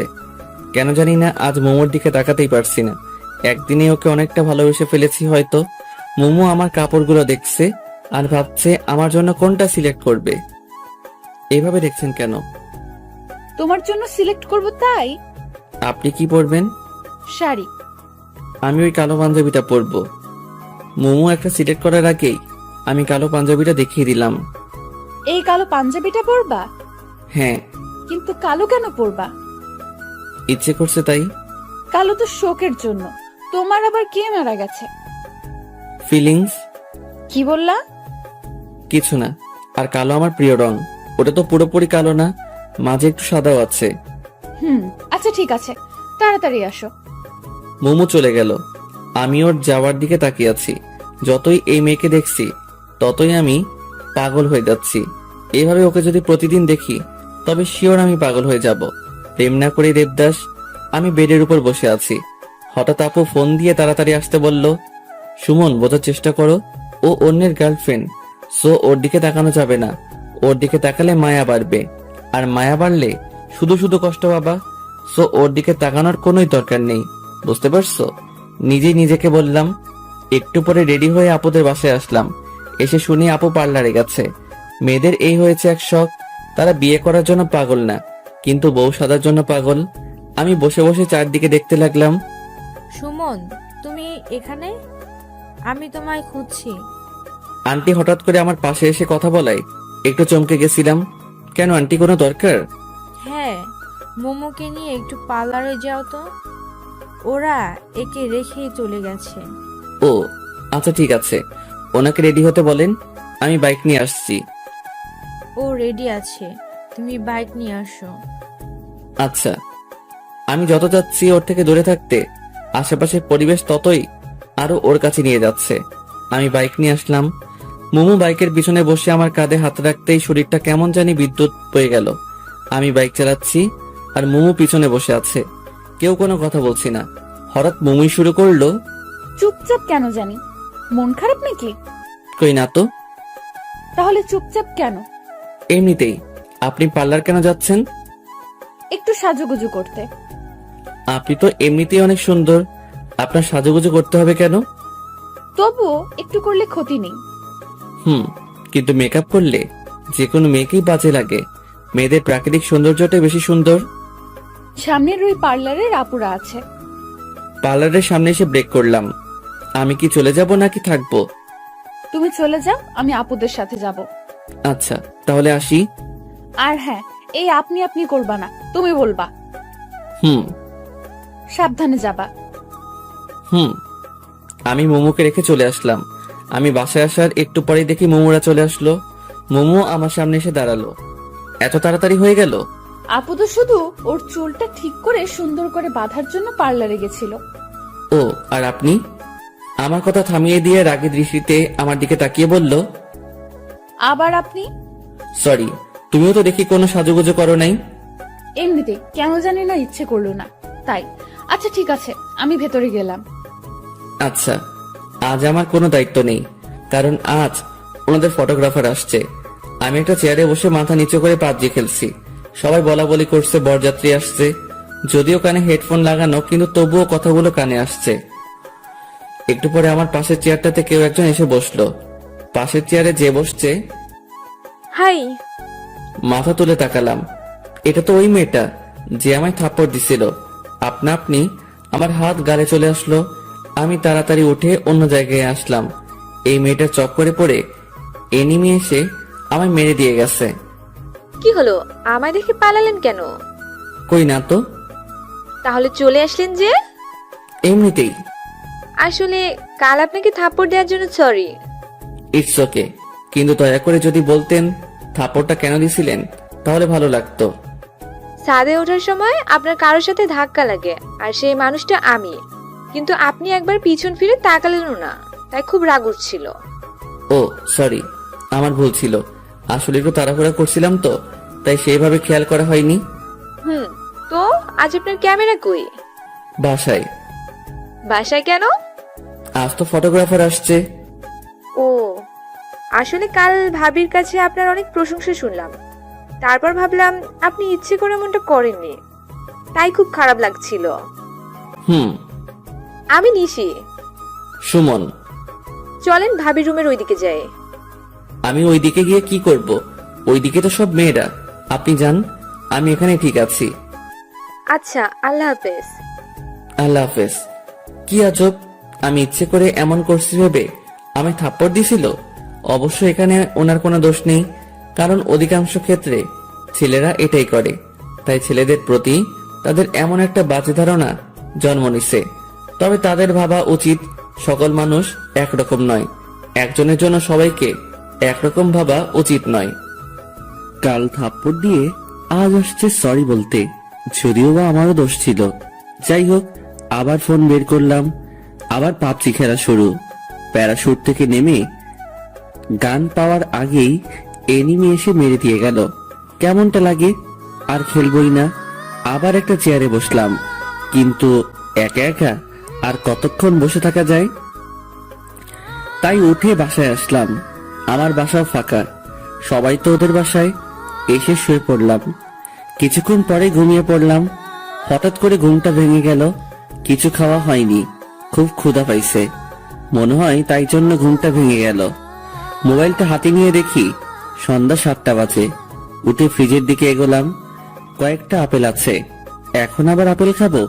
কেন জানি না আজ মোমোর দিকে তাকাতেই পারছি না। একদিনে ওকে অনেকটা ভালোবেসে ফেলেছি হয়তো। মোমো আমার কাপড়গুলো দেখছে আর ভাবছে আমার জন্য কোনটা সিলেক্ট করবে। এইভাবে দেখছেন কেন? তোমার জন্য সিলেক্ট করব তাই। আপনি কি পরবেন? শাড়ি। আমি ওই কালো পাঞ্জাবিটা পরবো। মোমো একটা সিলেক্ট করার আগেই আমি কালো পাঞ্জাবিটা দেখিয়ে দিলাম। এই কালো পাঞ্জাবিটা পরবা? হ্যাঁ। কিন্তু কালো কেন পরবা? ইচ্ছে করছে তাই। কালো তো শোকের জন্য। তোমার আবার কে মারা গেছে? ফিলিংস। কি বললা? কিছু না। আর কালো আমার প্রিয় রং। ওটা তো পুরোপুরি কালো না, মাঝে একটু সাদাও আছে। আচ্ছা ঠিক আছে, তাড়াতাড়ি আসো। মোমো চলে গেল। আমি ওর যাওয়ার দিকে তাকিয়ে আছি। যতই এই মেয়েকে দেখছি ততই আমি পাগল হয়ে যাচ্ছি। এইভাবে ওকে যদি প্রতিদিন দেখি তবে শিওর আমি পাগল হয়ে যাব। প্রেম না করে দেবদাস। আমি বেডের উপর বসে আছি। হঠাৎ আপু ফোন দিয়ে তাড়াতাড়ি আসতে বলল। সুমন, বোঝার চেষ্টা করো, ও অন্যের গার্লফ্রেন্ড। সো ওর দিকে তাকানো যাবে না। ওর দিকে তাকালে মায়া বাড়বে, আর মায়া বাড়লে শুধু শুধু কষ্ট পাবা। সো ওর দিকে তাকানোর কোনোই দরকার নেই, বুঝতে পারছো? নিজেই নিজেকে বললাম। একটু পরে রেডি হয়ে আপুদের বাসায় আসলাম। এসে শুনি আপু পার্লারে গেছে। মেয়েদের এই হয়েছে এক শখ, তারা বিয়ে করার জন্য পাগল না, কিন্তু বউ সাজার জন্য পাগল। আমি বসে বসে চারদিকে দেখতে লাগলাম। সুমন, তুমি এখানে? আমি তোমায় খুঁজছি। আন্টি হঠাৎ করে আমার পাশে এসে কথা বলায় একটু চমকে গেছিলাম। কেন আন্টি, কোনো দরকার? হ্যাঁ, মোমোকে নিয়ে একটু পার্লারে যাও তো। ওরা একে রেখেই চলে গেছে। ও আচ্ছা ঠিক আছে, ওনাকে রেডি হতে বলেন, আমি বাইক নিয়ে আসছি। ও রেডি আছে, তুমি বাইক নিয়ে আসো। আচ্ছা। আমি যত যাচ্ছি ওর থেকে দূরে থাকতে, আশেপাশের পরিবেশ ততই আরো ওর কাছে নিয়ে যাচ্ছে। আমি বাইক নিয়ে আসলাম। মোমো বাইকের পিছনে বসে আমার কাঁধে হাত রাখতেই শরীরটা কেমন জানি বিদ্যুৎ বয়ে গেল। আমি বাইক চালাচ্ছি আর মোমো পিছনে বসে আছে। কেউ কোনো কথা বলছি না। হঠাৎ মোমোই শুরু করলো। চুপচাপ কেন জানি? মন খারাপ নাকি? কই না তো। তাহলে চুপচাপ কেন? এমনিতেই। আপনি পার্লার কেন যাচ্ছেন? একটু সাজুগুজু করতে। আপনি তো এমনিতেই অনেক সুন্দর, আপনার সাজুগুজু করতে হবে কেন? তবুও একটু করলে ক্ষতি নেই। কিন্তু মেকআপ করলে যে কোনো মেয়েকেই বাজে লাগে। মেয়েদের প্রাকৃতিক সৌন্দর্যটাই বেশি সুন্দর। সামনের ওই পার্লারের আপুরা আছে। পার্লারের সামনে এসে ব্রেক করলাম। আমি কি চলে যাব নাকি থাকবো? তুমি চলে যাও, আমি আপুদের সাথে যাব। আচ্ছা তাহলে আসি। আর হ্যাঁ, এই আপনি আপনি করবা না, তুমি বলবা। হুম সাবধানে যাবা। হুম। আমি মোমোকে রেখে চলে আসলাম। আমি বাসায় আসার একটু পরেই দেখি মোমোরা চলে আসলো। মোমো আমার সামনে এসে দাঁড়ালো। এত তাড়াতাড়ি হয়ে গেল? আপু তো শুধু ওর চুলটা ঠিক করে সুন্দর করে বাঁধার জন্য পার্লারে গেছিল। ও, আর আপনি? আমার কথা থামিয়ে দিয়ে রাগী দৃষ্টিতে আমার দিকে তাকিয়ে বলল, আবার আপনি? সরি, তুমিও তো দেখি কোনো সাজুগুজু করো নাই। এমনিতে কেন জানি না ইচ্ছে করলো না তাই। আচ্ছা ঠিক আছে, আমি ভেতরে গেলাম। আচ্ছা, আজ আমার কোনো দায়িত্ব নেই, কারণ আজ ওনাদের ফটোগ্রাফার আসছে। আমি একটা চেয়ারে বসে মাথা নিচু করে পাবজি খেলছি। সবাই বলা বলি করছে বরযাত্রী আসছে। যদিও কানে হেডফোন লাগানো, কিন্তু তবুও কথাগুলো কানে আসছে। একটু পরে আমার পাশের চেয়ারটাতে কেউ একজন এসে বসলো। পাশের চেয়ারে যে বসছে, হাই। মাথা তুলে তাকালাম। এটা তো ওই মেয়েটা যে আমায় থাপ্পড় দিছিল। আপনা আপনি আমার হাত গালে চলে আসলো। আমি তাড়াতাড়ি উঠে অন্য জায়গায় আসলাম। এই মেয়েটার চক্করে পড়ে এনিমি এসে আমায় মেরে দিয়ে গেছে। কি হলো, আমায় দেখে পালালেন কেন? কই না তো। তাহলে চলে আসলেন যে? এমনিতেই। আসলে কাল আপনাকে থাপ্পড় দেওয়ার জন্য সরি। ইটস ওকে, কিন্তু দয়া করে যদি বলতেন থাপ্পড়টা কেন দিছিলেন তাহলে ভালো লাগতো। ছাদে ওঠার সময় আপনার কারোর সাথে ধাক্কা লাগে, আর সেই মানুষটা আমি। কিন্তু আপনি একবার পিছন ফিরে তাকালেনও না, তাই খুব রাগ উঠছিল। ও সরি, আমার ভুল ছিল। আসলে একটু তাড়াহুড়া করছিলাম তো, তাই সেইভাবে খেয়াল করা হয়নি। তো আজ আপনার ক্যামেরা কই? বাসায়। বাসায় কেন? আজ তো ফটোগ্রাফার আসছে। ও, আসলে কাল ভাবির কাছে আপনার অনেক প্রশংসা শুনলাম। তারপর ভাবলাম আপনি ইচ্ছে করে মনটা করেননি, তাই খুব খারাপ লাগছিল। হুম। আমি নিশি। সুমন। চলেন ভাবি রুমের ওইদিকে যাই। আমি ওইদিকে গিয়ে কি করব? ওইদিকে তো সব মেয়েরা। আপনি যান, আমি এখানে ঠিক আছি। আচ্ছা, আল্লাহ হাফেজ। আল্লাহ হাফেজ। কি আজব, আমি ইচ্ছে করে এমন করছি ভেবে আমি থাপ্পড় দিছিল। অবশ্য এখানে ওনার কোনো দোষ নেই, কারণ অধিকাংশ ক্ষেত্রে ছেলেরা এটাই করে। তাই ছেলেদের প্রতি তাদের এমন একটা বাজে ধারণা জন্ম নিছে। তবে তাদের ভাবা উচিত সকল মানুষ একরকম নয়। একজনের জন্য সবাইকে একরকম ভাবা উচিত নয়। কাল থাপ্পড় দিয়ে আজ আসছে সরি বলতে, যদিও বা আমারও দোষ ছিল। যাই হোক, আবার ফোন বের করলাম। আবার পাবজি খেলা শুরু। প্যারাশুট থেকে নেমে গান পাওয়ার আগেই এনিমি এসে মেরে দিয়ে গেল। কেমনটা লাগে? আর খেলবই না। আবার একটা চেয়ারে বসলাম, কিন্তু একা একা আর কতক্ষণ বসে থাকা যায়? তাই উঠে বাসায় আসলাম। আমার বাসাও ফাঁকা, সবাই তো ওদের বাসায়। এসে শুয়ে পড়লাম। কিছুক্ষণ পরে ঘুমিয়ে পড়লাম। হঠাৎ করে ঘুমটা ভেঙে গেল। কিছু খাওয়া হয়নি, খুব ক্ষুধা পাইছে মনে হয়, তাই জন্য ঘুমটা ভেঙে গেল। মোবাইলটা হাতে নিয়ে দেখি সন্ধ্যা 7টা বাজে। উঠে ফ্রিজের দিকে এগোলাম। কয়েকটা আপেল আছে, এখন আবার আপেল খাবো?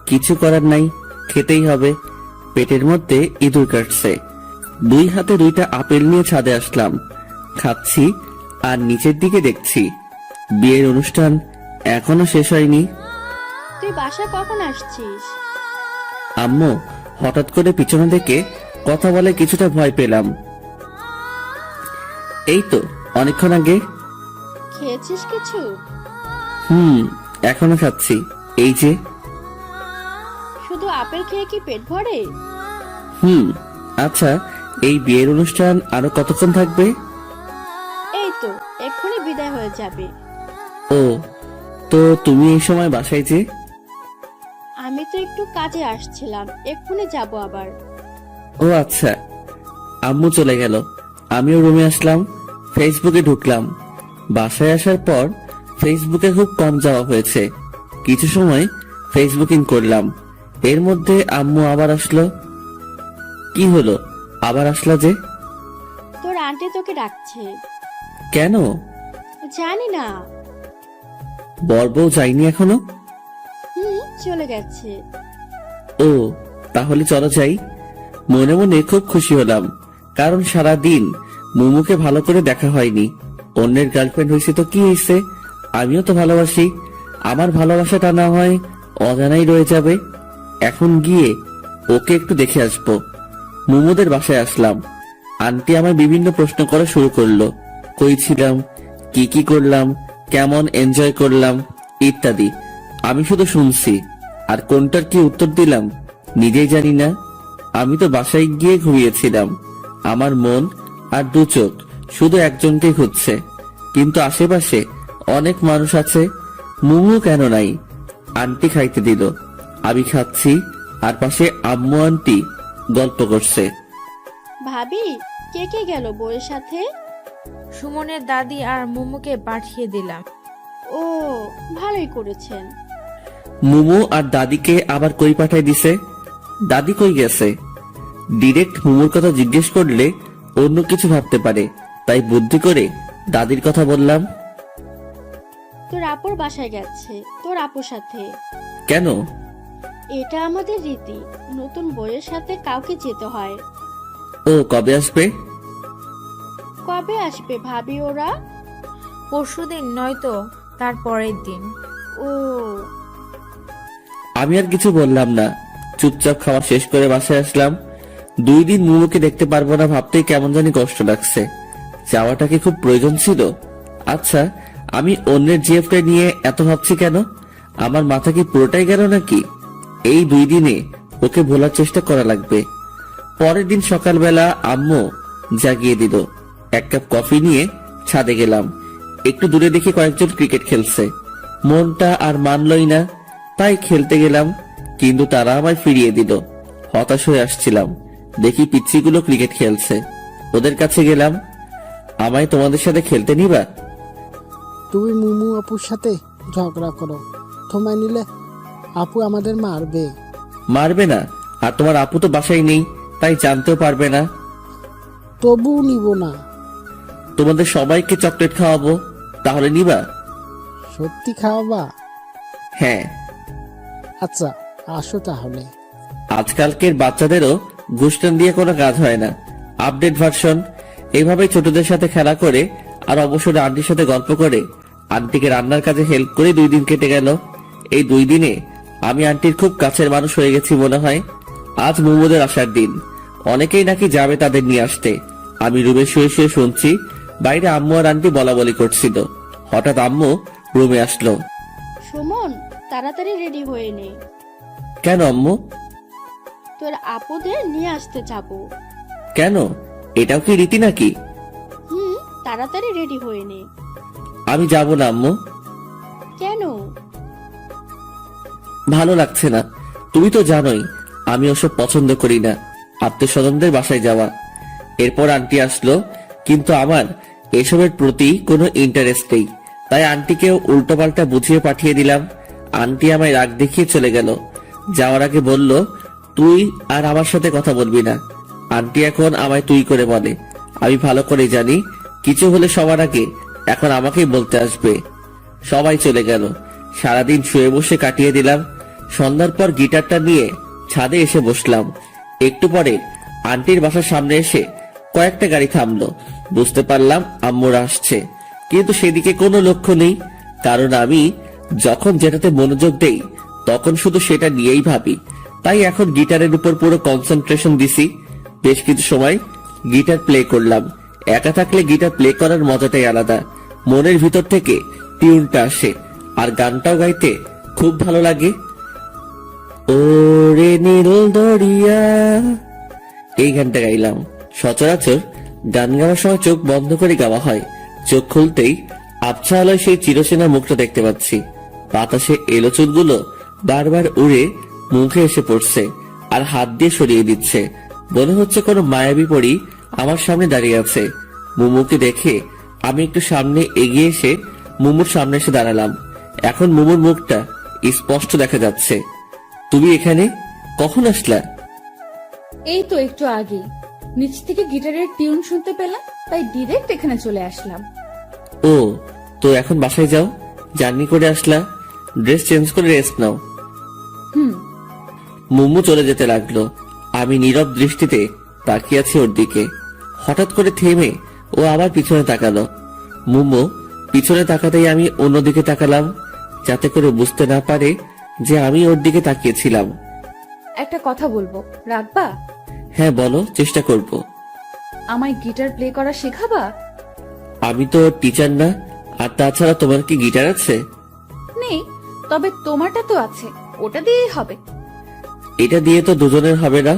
কিছু করার নাই, খেতেই হবে। পেটের মধ্যে ইঁদুর কাটছে। 2 হাতে 2টা আপেল নিয়ে ছাদে আসলাম। খাচ্ছি আর নিচের দিকে দেখছি বিয়ের অনুষ্ঠান এখনো শেষ হয়নি। তুই বাসা কখন আসছিস? আম্মু হঠাৎ করে পিছনে থেকে কথা বলে কিছুটা ভয় পেলাম। এই তো অনেকক্ষণ আগে। খেয়েছিস কিছু? এখনো খাচ্ছি, এই যে। শুধু আপেল খেয়ে কি পেট ভরে? আচ্ছা, এই বিয়ের অনুষ্ঠান আরো কতক্ষণ থাকবে? এই তো এক্ষুনি বিদায় হয়ে যাবে। ও, তো তুমি এই সময় বাসায় যে? আমি তো একটু কাজে আসছিলাম, এক্ষুনি যাব আবার। ও আচ্ছা। আম্মু চলে গেল, আমিও রুমে আসলাম। ফেসবুকে ঢুকলাম। বাসায় আসার পর ফেসবুকে খুব কম যাওয়া হয়েছে। কিছু সময় ফেসবুকিং করলাম। এর মধ্যে আম্মু আবার আসলো। কি হলো, আবার আসলা যে? তোর আন্টি তোকে ডাকছে। কেন? জানি না। বর বউ যায়নি এখনো? চলে গেছে। ও, তাহলে চলো যাই। মনে মনে খুব খুশি হলাম, কারণ সারাদিন মোমোকে ভালো করে দেখা হয়নি। অন্যের গার্লফ্রেন্ড হয়েছে তো কি হয়েছে, আমিও তো ভালোবাসি। আমার ভালোবাসাটা না হয় অজানাই রয়ে যাবে। এখন গিয়ে ওকে একটু দেখে আসবো। মোমোদের বাসায় আসলাম। আন্টি আমায় বিভিন্ন প্রশ্ন করা শুরু করলো। কই ছিলাম, কি কি করলাম, কেমন এনজয় করলাম ইত্যাদি। আমি শুধু শুনছি, আর কোনটার কি উত্তর দিলাম নিজেই জানি না। আমি তো বাসায় গিয়ে ঘুমিয়েছিলাম। আমার মন আর দু চোখ শুধু একজনকে খুঁজছে, কিন্তু আশেপাশে অনেক মানুষ আছে। মোমো কেন নাই? আন্টি খাইতে দিল, আমি খাচ্ছি, আর পাশে আম্মু আন্টি গল্প করছে। ভাবি, কে কে গেল বউয়ের সাথে? সুমনের দাদি আর মোমোকে পাঠিয়ে দিলাম। ও, ভালোই করেছেন। মোমো আর দাদিকে আবার কই পাঠাই দিছে? দাদি কই গেছে? ডিরেক্ট মোমোর কথা জিজ্ঞেস করলে অন্য কিছু ভাবতে পারে, তাই বুদ্ধি করে দাদির কথা বললাম। তোর আপুর বাসায় গেছে, তোর আপুর সাথে। কেন? এটা আমাদের রীতি, নতুন বউয়ের সাথে কাউকে যেতে হয়। ও কবে আসবে? কবে আসবে ভাবি ওরা? পরশুদিন নয়তো তার পরের দিন। ও, আমি আর কিছু বললাম না, চুপচাপ খাওয়া শেষ করে বাসায় আসলাম। 2 দিন মোমোকে দেখতে পারবো না ভাবতেই কেমন জানি কষ্ট লাগছে। যাওয়াটা কি খুব প্রয়োজন ছিল? আচ্ছা, আমি অন্যের জিএফটা নিয়ে এত ভাবছি কেন? আমার মাথা কি পুরোটাই গেল নাকি? এই 2 দিনে ওকে ভোলার চেষ্টা করা লাগবে। পরের দিন সকালবেলা আম্মু জাগিয়ে দিল। 1 কাপ কফি নিয়ে ছাদে গেলাম। একটু দূরে দেখি কয়েকজন ক্রিকেট খেলছে। মনটা আর মানলই না, তাই খেলতে গেলাম, কিন্তু তারা আমায় ফিরিয়ে দিল। হতাশ হয়ে আসছিলাম, দেখি পিচ্চিগুলো ক্রিকেট খেলছে। ওদের কাছে গেলাম, আমায় তোমাদের সাথে খেলতে নিবা? তুমি মুমু আপুর সাথে ঝগড়া করো, তোমায় নিলে আপু আমাদের মারবে। মারবে না, আর তোমার আপু তো বাসায় নেই, তাই জানতেও পারবে না। তবু নিব না। তোমাদের সবাইকে চকলেট খাওয়াবো, তাহলে নিবা? সত্যি খাওয়াবা? হ্যাঁ। আচ্ছা, আসো তাহলে। আজকালকের বাচ্চাদেরও গুস্টান দিয়ে কোনো কাজ হয় না, আপডেট ভার্সন। এইভাবে ছোটদের সাথে খেলা করে আর অবসরে আন্টির সাথে গল্প করে আন্টিকে রান্নার কাজে হেল্প করে 2 দিন কেটে গেল। এই 2 দিনে আমি আন্টির খুব কাছের মানুষ হয়ে গেছি মনে হয়। আজ মোমোদের আসার দিন, অনেকেই নাকি যাবে তাদের নিয়ে আসতে। আমি রুমে শুয়ে শুয়ে শুনছি বাইরে আম্মু আর আন্টি বলা বলি করছিল। হঠাৎ আম্মু রুমে আসলো। সুমন, তাড়াতাড়ি রেডি হয়ে নে, কেন আম্মু? তোর আপুদের নিয়ে আসতে যাবো। কেন? এটাও কি রীতি নাকি? তাড়াতাড়ি রেডি হয়ে নে। আমি যাব না আম্মু। কেন? ভালো লাগছে না। তুমি তো জানোই আমি ওসব পছন্দ করি না, আত্মীয় স্বজনদের বাসায় যাওয়া। এরপর আন্টি আসলো, কিন্তু আমার এসবের প্রতি কোনো ইন্টারেস্ট নেই, তাই আন্টিকেও উল্টোপাল্টা বুঝিয়ে পাঠিয়ে দিলাম। আন্টি আমায় রাগ দেখিয়ে চলে গেল। যাওয়ার আগে বলল, তুই আর আমার সাথে কথা বলবি না। আন্টি এখন আমায় তুই করে বলে। আমি ভালো করে জানি কিছু হলে সবার আগে এখন আমাকেই বলতে আসবে। সবাই চলে গেল। সারাদিন শুয়ে বসে কাটিয়ে দিলাম। সন্ধ্যার পর গিটারটা নিয়ে ছাদে এসে বসলাম। একটু পরে আন্টির বাসার সামনে এসে কয়েকটা গাড়ি থামলো। বুঝতে পারলাম আম্মুরা আসছে, কিন্তু সেদিকে কোনো লক্ষ্য নেই, কারণ আমি যখন যেটাতে মনোযোগ দেই তখন শুধু সেটা নিয়েই ভাবি। তাই এখন গিটারের উপর পুরো কনসেন্ট্রেশন দিছি। বেশ কিছু সময় গিটার প্লে করলাম। একা থাকলে গিটার প্লে করার মজাটাই আলাদা। মনের ভিতর থেকে টিউনটা আসে, আর গানটাও গাইতে খুব ভালো লাগে। ওরে নীল দরিয়া, এই গানটা গাইলাম। সচরাচর গান গাওয়ার সময় চোখ বন্ধ করে গাওয়া হয়। চোখ খুলতেই আবছা আলোয় সেই চিরচেনা মুখটা দেখতে পাচ্ছি। বাতাসে এলো চুলগুলো বারবার উড়ে মুখে এসে পড়ছে আর হাত দিয়ে সরিয়ে দিচ্ছে। মনে হচ্ছে কোনো মায়াবী পরী আমার সামনে দাঁড়িয়ে আছে। মুমুকে দেখে আমি একটু সামনে এগিয়ে এসে মুমুর সামনে এসে দাঁড়ালাম। এখন মুমুর মুখটা স্পষ্ট দেখা যাচ্ছে। তুমি এখানে কখন আসলা? এই তো একটু আগে নিচ থেকে গিটারের টিউন শুনতে পেলাম, তাই ডিরেক্ট এখানে চলে আসলাম। ও, তো এখন বাসায় যাও, জার্নি করে আসলা, ড্রেস চেঞ্জ করে রেস্ট নাও। মুমু চলে যেতে লাগলো। আমি নীরব দৃষ্টিতে তাকিয়ে আছি ওর দিকে। হঠাৎ করে থেমে ও আবার পিছনে তাকালো। মুমু পিছনে তাকাতেই আমি অন্যদিকে তাকালাম, যাতে করে বুঝতে না পারে যে আমি ওর দিকে তাকিয়েছিলাম। একটা কথা বলবো, রাখবা? হ্যাঁ বলো, চেষ্টা করব। আমায় গিটার প্লে করা শেখাবা? আমি তো টিচার না, আর তাছাড়া তোমার কি গিটার আছে? নেই, তবে তোমারটা তো আছে, ওটা দিয়েই হবে। এটা দিয়ে তো দুজনের হবে না।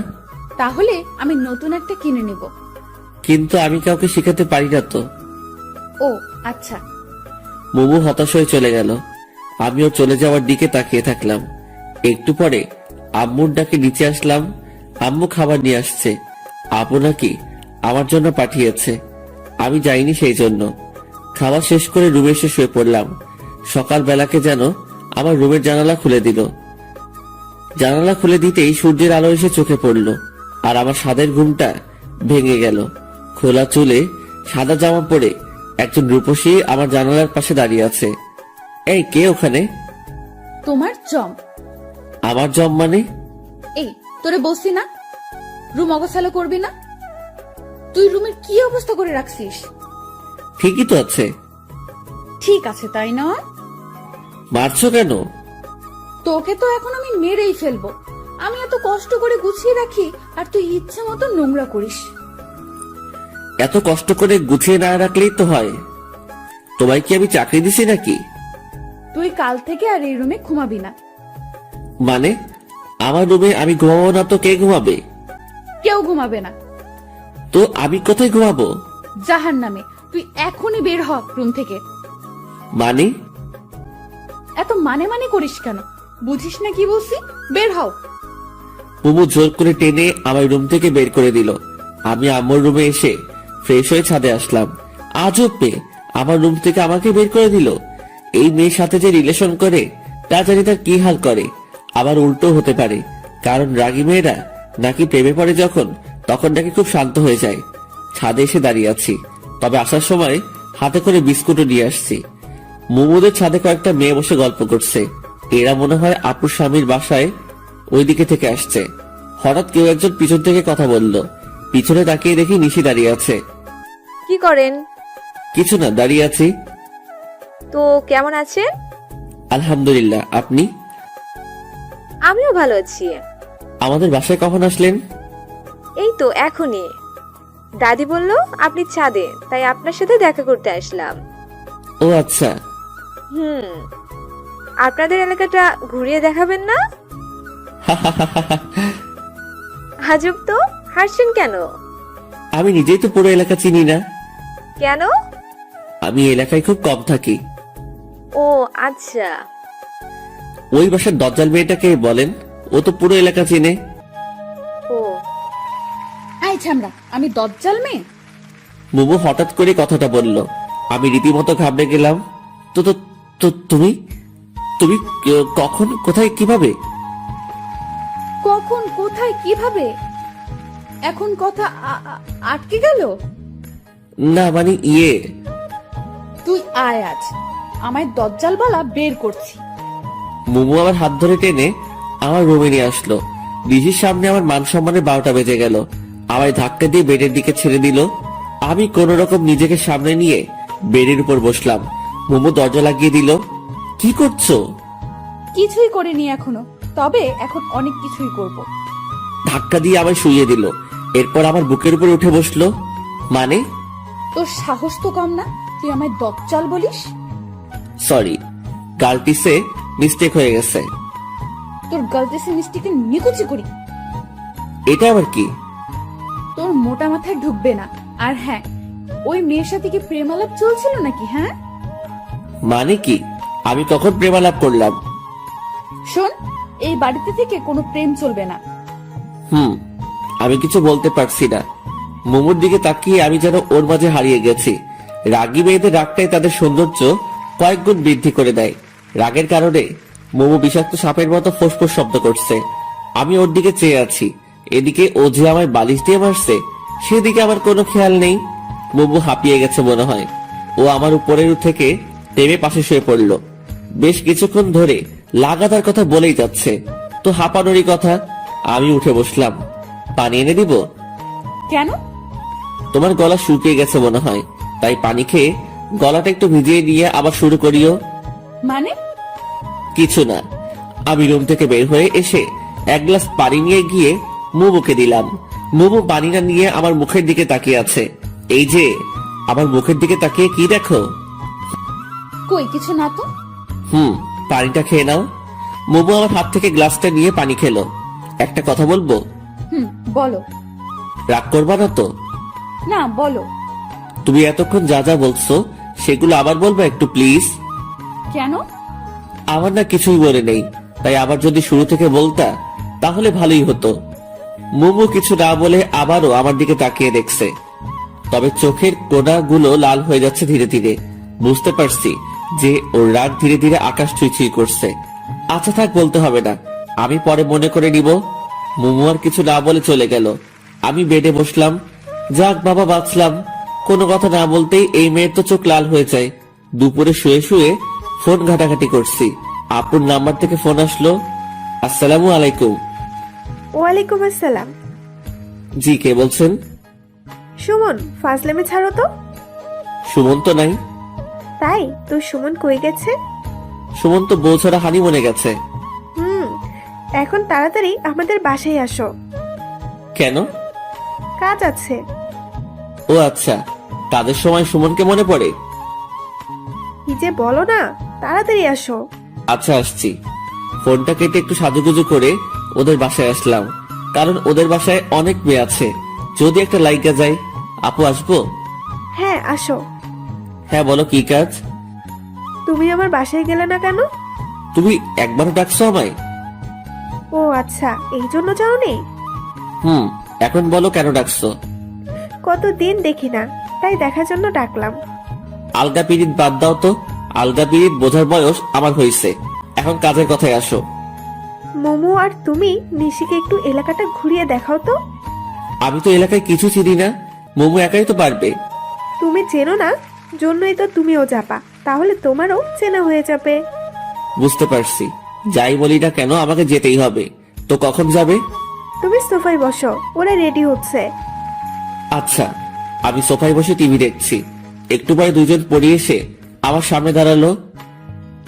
তাহলে আমি নতুন একটা কিনে নেব। কিন্তু আমি কাউকে শেখাতে পারি না তো। ও আচ্ছা। মোমো হতাশ হয়ে চলে গেল। আমিও চলে যাওয়ার দিকে তাকিয়ে থাকলাম। একটু পরে আম্মুর ডাকে নিচে আসলাম। আম্মু খাবার নিয়ে আসছে। আপু নাকি আমার জন্য পাঠিয়েছে, আমি যাইনি সেই জন্য। খাওয়া শেষ করে রুমে এসে শুয়ে পড়লাম। সকালবেলাকে যেন আমার রুমের জানালা খুলে দিল। জানালা খুলে দিতেই সূর্যের আলো এসে চোখে পড়ল, আর আমার সাদের ঘুমটা ভেঙে গেল। খোলা চুলে সাদা জামা পরে একজন রূপসী আমার জানালার পাশে দাঁড়িয়ে আছে। এই কে ওখানে? তোমার জম। আমার জম মানে? এই তোরে বসছি না, রুম অগোছালো করবি না? তুই রুমের কি অবস্থা করে রাখছিস? ঠিকই তো আছে। ঠিক আছে তাই না? মারছো কেন? তোকে তো এখন আমি মেরেই ফেলবো। আমি এত কষ্ট করে গুছিয়ে রাখি, আর তুই ইচ্ছে মতো নোংরা করিস। এত কষ্ট করে গুছিয়ে না রাখলেই তো হয়। তোমায় কি আমি চাকরি দিছি নাকি? তুই কাল থেকে আর এই রুমে ঘুমাবি না। মানে আমার রুমে আমি ঘুমাবো না তো কে ঘুমাবে? কেউ ঘুমাবে না। তো আমি কোথায় ঘুমাবো? জাহান্নামে। তুই এখনই বের হ রুম থেকে। মানে? এত মানে মানে করিস কেন? বুঝিস না কি বলছি? বের হও। মোমো জোর করে টেনে আমার রুম থেকে বের করে দিল। আমি আম্মুর রুমে এসে ফ্রেশ হয়ে ছাদে আসলাম। আজব মেয়ে, আমার রুম থেকে আমাকে বের করে দিল। এই মেয়ের সাথে যে রিলেশন করে তা জানি তার কি হাল করে। আবার উল্টো হতে পারে, কারণ রাগী মেয়েরা নাকি প্রেমে পড়ে যখন, তখন নাকি খুব শান্ত হয়ে যায়। ছাদে এসে দাঁড়িয়ে আছি, তবে আসার সময় হাতে করে বিস্কুটও নিয়ে আসছি। মোমোদের ছাদে কয়েকটা মেয়ে বসে গল্প করছে। এরা মনে হয় আপুর স্বামীর বাসায় ওইদিকে থেকে আসছে। হঠাৎ কেউ একজন পিছন থেকে কথা বলল। পিছনে তাকিয়ে দেখি নিশি দাঁড়িয়ে আছে। কি করেন? কিছু না, দাঁড়িয়ে আছি। তো কেমন আছেন? আলহামদুলিল্লাহ, আপনি? আমিও ভালো আছি। আমাদের বাসায় কখন আসলেন? এই তো এখনই। দাদি বলল আপনি ছাদে, তাই আপনার সাথে দেখা করতে আসলাম। ও আচ্ছা। আপনাদের এলাকাটা ঘুরিয়ে দেখাবেন না? আজব তো, হাসছেন কেন? আমি নিজেই তো পুরো এলাকা চিনি না। কেন? আমি এলাকায় খুব কম থাকি। ও আচ্ছা। ওই বাসার দজ্জাল মেয়েটাকে বলেন, ও তো পুরো এলাকা চেনে। ও আই ছামড়া, আমি দজ্জাল মেয়ে? মোমো হঠাৎ করে কথাটা বলল। আমি রীতিমতো ঘাবড়ে গেলাম। তো তো তো তুমি তুমি কখন, কোথায়, কিভাবে? কখন, কোথায়, কিভাবে? এখন কথা আটকে গেল? না মানে তুই আয়, আজ আমায় দজ্জাল বলা বের করছি। মোমো আমার হাত ধরে টেনে আমার রুমে নিয়ে আসলো। দিদির সামনে আমার মান সম্মানের 12টা বেজে গেল। আমায় ধাক্কা দিয়ে বেডের দিকে ছেড়ে দিল। আমি কোন রকম নিজেকে সামনে নিয়ে বেডের উপর বসলাম। মোমো দরজা লাগিয়ে দিল। কি করছো? কিছুই করিনি এখনো, তবে এখন অনেক কিছুই করব। ধাক্কা দিয়ে আমায় শুইয়ে দিল। এরপর আমার বুকের উপর উঠে বসলো। মানে? তোর সাহস তো কম না, তুই আমায় দজ্জাল বলিস? সরি, গালতিসে মিস্টেক হয়ে গেছে। তোর গালতেসে মিষ্টিকে নিকুচি করি। এটা আবার কি? তোর মোটা মাথায় ঢুকবে না। আর হ্যাঁ, ওই মেয়ের সাথে কি প্রেমালাপ চলছিল নাকি? হ্যাঁ মানে কি? আমি কখন প্রেমালাপ করলাম? শোন, এই বাড়িতে থেকে কোনো প্রেম চলবে না। আমি কিছু বলতে পারছি না। মোমোর দিকে তাকিয়ে আমি যেন ওর মাঝে হারিয়ে গেছি। রাগী মেয়েদের রাগটাই তাদের সৌন্দর্য কয়েক গুণ বৃদ্ধি করে দেয়। রাগের কারণে মোমো বিষাক্ত সাপের মতো ফোঁসফোঁস শব্দ করছে। আমি ওর দিকে চেয়ে আছি। এদিকে ও যে আমায় বালিশ দিয়ে মারছে, সেদিকে আমার কোনো খেয়াল নেই। মোমো হাঁপিয়ে গেছে মনে হয়। ও আমার উপরের থেকে নেমে পাশে শুয়ে পড়ল। বেশ কিছুক্ষণ ধরে লাগাতার কথা বলেই যাচ্ছে। তো হাঁপানোরই কথা। আমি উঠে বসলাম। পানি এনে দিব? কেন? তোমার গলা শুকিয়ে গেছে মনে হয়, তাই পানি খেয়ে গলাটা একটু ভিজিয়ে নিয়ে আবার শুরু করিও। মানে? কিছু না, আমি রুম থেকে বের হয়ে এসে এক গ্লাস পানি নিয়ে গিয়ে মুমুকে দিলাম। মুমু পানিটা নিয়ে আমার মুখের দিকে তাকিয়ে আছে। এই যে আমার মুখের দিকে তাকিয়ে কি দেখো? কই কিছু না তো। পানিটা খেয়ে নাও। মুমু আমার হাত থেকে গ্লাসটা নিয়ে পানি খেলো। একটা কথা বলবো? বলো। রাগ করবা না তো? না, বলো। তুমি এতক্ষণ যা যা বলছো সেগুলো আবার বলবা একটু প্লিজ। কেন? আমার না কিছুই বলে নেই, তাই আবার যদি শুরু থেকে বলতা তাহলে ভালোই হতো। মুমু কিছু না বলে আবারও আমার দিকে তাকিয়ে দেখছে, তবে চোখের কোণাগুলো লাল হয়ে যাচ্ছে ধীরে ধীরে। বুঝতে পারছি যে ওর রাগ ধীরে ধীরে আকাশ ছুঁই করছে। আচ্ছা থাক, বলতে হবে না, আমি পরে মনে করে নিব। মুমু আর কিছু না বলে চলে গেল। আমি বেডে বসলাম। যাক বাবা, বাঁচলাম। কোনো কথা না বলতেই এই মেয়ের তো চোখ লাল হয়ে যায়। দুপুরে শুয়ে শুয়ে ফোন ঘাটাঘাটি করছি, আপুর নাম্বার থেকে ফোন আসলো। আসসালামু আলাইকুম। ওয়ালাইকুম আসসালাম। জি, কে বলছেন? সুমন, ফাজলামি ছাড়ো তো। সুমন তো নাই। তাই তো, সুমন কই গেছে? সুমন তো বউ ছাড়া হানিমুনে গেছে। এখন তাড়াতাড়ি আমাদের বাসায় আসো, কেন? কাজ আছে। ও আচ্ছা, কাজের সময় সুমনকে মনে পড়ে? কি যে বলো না, তাড়াতাড়ি আসো। আচ্ছা আসছি। ফোনটা কেটে একটু সাজুগুজু করে ওদের বাসায় আসলাম, কারণ ওদের বাসায় অনেক মেয়ে আছে, যদি একটা লাইকা যায়। আপু আসবো? হ্যাঁ আসো। হ্যাঁ বলো, কি কাজ? তুমি আমার বাসায় গেলে না কেন? তুমি একবারও ডাকছো আমায়? ও আচ্ছা, এই জন্য যাওনি? এখন বলো কেন ডাকছো? কতদিন দেখি না, তাই দেখার জন্য ডাকলাম। আলগা পিরিত বাদ দাও তো। আলগা পিরিত বোঝার বয়স আমার হয়েছে, এখন কাজের কথায় আসো। মোমো আর তুমি নিশিকে একটু এলাকাটা ঘুরিয়ে দেখাও তো। আমি তো এলাকায় কিছু চিনি না, মোমো একাই তো পারবে। তুমি চেনো না, জন্যই তো তুমিও যাবা, তাহলে তোমারও চেনা হয়ে যাবে। বুঝতে পারছি, যাই বলি না কেন আমাকে যেতেই হবে। তো কখন যাবে? তুমি সোফায় বসো, ওরা রেডি হচ্ছে। আচ্ছা। আমি সোফায় বসে টিভি দেখছি। একটু পরে দুজন পড়ে এসে আমার সামনে দাঁড়ালো।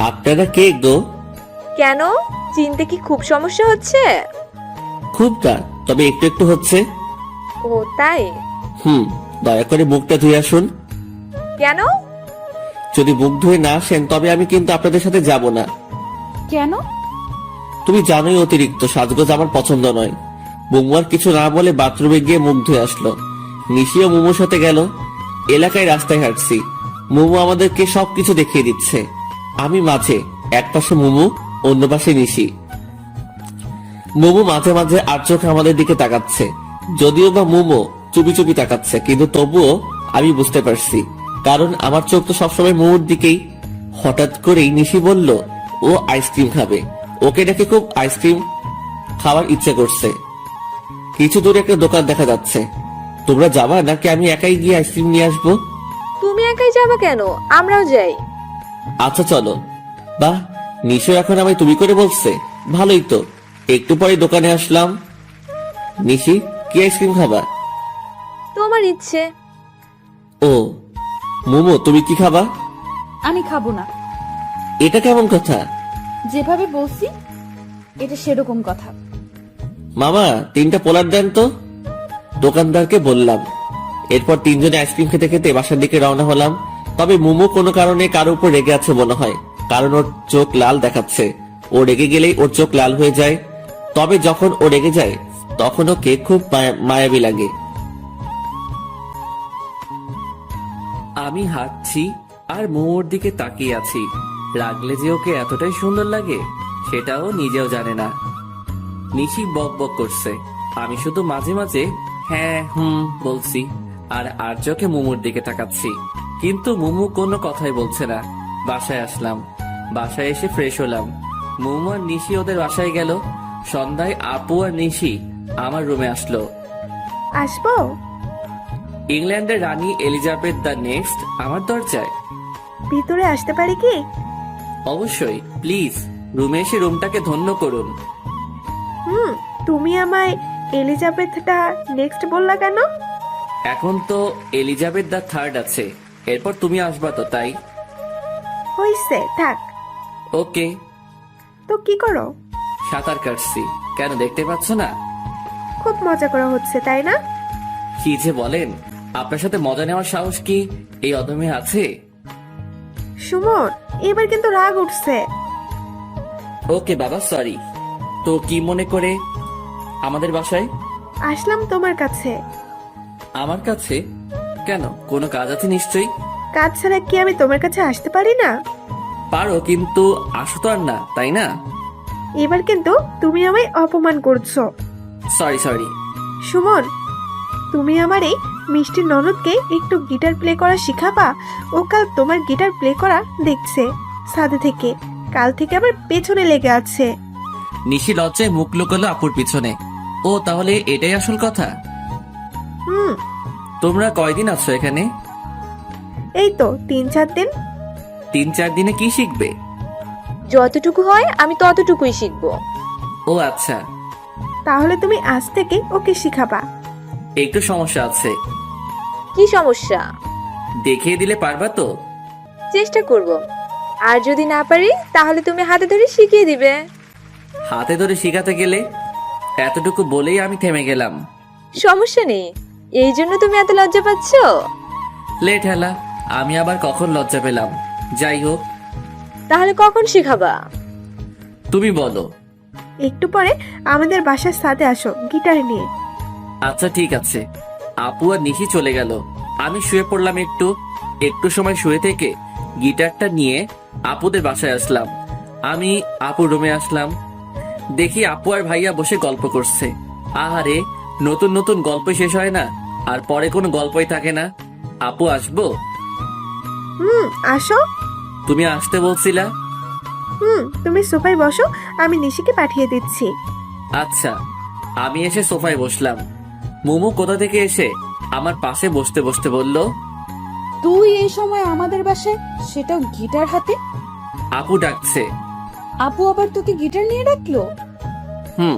আপনারা কে গো? কেন, চিনতে কি খুব সমস্যা হচ্ছে? খুব না, তবে একটু একটু হচ্ছে। ও তাই? দয়া করে মুখটা ধুয়ে আসুন। কেন? যদি মুখ ধুয়ে না আসেন তবে আমি কিন্তু আপনাদের সাথে যাব না। কেন? তুমি জানোই অতিরিক্ত সাজগোজ আমার পছন্দ নয়। মুমু আর কিছু না বলে বাথরুমে গিয়ে মুখ ধুয়ে আসলো। নিশিও মুমুর সাথে গেল। এলাকায় রাস্তায় হাঁটছি, মুমু আমাদেরকে সবকিছু দেখিয়ে দিচ্ছে। আমি মাঝে, এক পাশে মুমু, অন্য পাশে নিশি। মুমু মাঝে মাঝে আর চোখে আমাদের দিকে তাকাচ্ছে, যদিও বা মুমু চুপি চুপি তাকাচ্ছে, কিন্তু তবুও আমি বুঝতে পারছি, কারণ আমার চোখ তো সবসময় মুমুর দিকেই। হঠাৎ করেই নিশি বলল ও আইসক্রিম খাবে। ওকে দেখে খুব আইসক্রিম খাওয়ার ইচ্ছে করছে। কিছু দূরে একটা দোকান দেখা যাচ্ছে। তোমরা যাবা নাকি আমি একাই গিয়ে আইসক্রিম নিয়ে আসবো? তুমি একাই যাবে কেন, আমরাও যাই। আচ্ছা চলো। বাহ, নিশো এখন আমায় তুমি করে বলছে, ভালোই তো। একটু পরে দোকানে আসলাম। নিশি, কি আইসক্রিম খাবা? তোমার ইচ্ছে। ও মোমো, তুমি কি খাবা? আমি খাবো না। এটা কেমন কথা? যেভাবে বলছি এটা সেরকম কথা। মামা, 3টা পোলার দেন তো। দোকানদারকে বললাম। এরপর তিনজনে আইসক্রিম খেতে খেতে বাসার দিকে রওনা হলাম। তবে মোমো কোনো কারণে কারো উপর রেগে আছে মনে হয়, কারণ ওর চোখ লাল দেখাচ্ছে। ও রেগে গেলেই ওর চোখ লাল হয়ে যায়। তবে যখন ও রেগে যায় তখন ওকে খুব মায়াবী লাগে। আমি হাঁটছি আর মোমোর দিকে তাকিয়ে আছি। লাগলে যে ওকে এতটাই সুন্দর লাগে সেটাও নিজেও জানে না। নিশি বক বক করছে, আমি শুধু মাঝে মাঝে হ্যাঁ বলছি আর চোখে মোমোর দিকে তাকাচ্ছি, কিন্তু মোমো কোনো কথাই বলছে না। বাসায় আসলাম। বাসায় এসে ফ্রেশ হলাম। মোমো আর নিশি ওদের বাসায় গেল। সন্ধ্যায় আপু আর নিশি আমার রুমে আসলো। আসবো? ইংল্যান্ডের রানী এলিজাবেথ দ্য নেক্সট আমার দরজায়। ভিতরে আসতে পারি কি? অবশ্যই, প্লিজ রুমে এসে রুমটাকে ধন্য করুন। তুমি আমায় এলিজাবেথটা নেক্সট বললা কেন? এখন তো এলিজাবেথ দ্য থার্ড আছে, এরপর তুমি আসবা তো, তাই। হইছে, থাক। ওকে। তো কি করো? সাঁতার কাটছি। কেন দেখতে পাচ্ছ না? খুব মজা করা হচ্ছে তাই না? কি যে বলেন, আপনার সাথে মজা নেওয়ার সাহস কি এই অদমে আছে? সুমন, এবার কিন্তু রাগ উঠছে। ওকে বাবা, সরি। তো কি মনে করে আমাদের বাসায়? আসলাম তোমার কাছে। আমার কাছে কেন? কোনো কাজ আছে নিশ্চয়ই। কাজ ছাড়া কি আমি তোমার কাছে আসতে পারি না? পারো, কিন্তু আসো তো আর না, তাই না? এবার কিন্তু তুমি আমায় অপমান করছো। Sorry sorry. সুমন, তুমি আমার এই মিষ্টি ননদকে একটু গিটার প্লে করা শিখাবা। ও কাল তোমার গিটার প্লে করা দেখছে সাথে থেকে, কাল থেকে আবার পেছনে লেগে আছে। নিশি লজ্জায় মুখ লুকোলো আপুর পিছনে। ও তাহলে এটাই আসল কথা? হুম, তোমরা কয়দিন আছো এখানে? এই তো 3-4 দিন। 3-4 দিনে কি শিখবে? যতটুকু হয় আমি ততটুকুই শিখবো। ও আচ্ছা। তাহলে তুমি আজ থেকে ওকে শিখাবা। একটু সমস্যা আছে। কি সমস্যা? দেখিয়ে দিলে পারবা তো? চেষ্টা করব। আর যদি না পারি তাহলে তুমি হাতে ধরে শিখিয়ে দিবে। হাতে ধরে শিখাতে গেলে? এতটুকু বলেই আমি থেমে গেলাম। সমস্যা নেই, এই জন্য তুমি এত লজ্জা পাচ্ছ? লেট হেলা, আমি আবার কখন লজ্জা পেলাম? যাই হোক, তাহলে কখন শিখাবা? তুমি বলো। একটু পরে আমাদের বাসার সাথে আসো গিটার নিয়ে। আচ্ছা ঠিক আছে। আপু আর নিশি চলে গেল। আমি শুয়ে পড়লাম। একটু সময় শুয়ে থেকে গিটারটা নিয়ে আপুদের বাসায় আসলাম। আমি আপুর রুমে আসলাম। দেখি আপু আর ভাইয়া বসে গল্প করছে। আহারে, নতুন নতুন গল্প শেষ হয় না, আর পরে কোনো গল্পই থাকে না। আপু আসবো? আসো। তুমি আসতে বলছিলা। তুমি সোফায় বসো, আমি নিশিকে পাঠিয়ে দিচ্ছি। আচ্ছা। আমি এসে সোফায় বসলাম। মোমো কোথা থেকে এসে আমার পাশে বসতে বসতে বলল, তুই এই সময় আমাদের বাসায়, সেটাও গিটার হাতে? আপু ডাকছে। আপু আবার তোকে গিটার নিয়ে ডাকলো? হুম।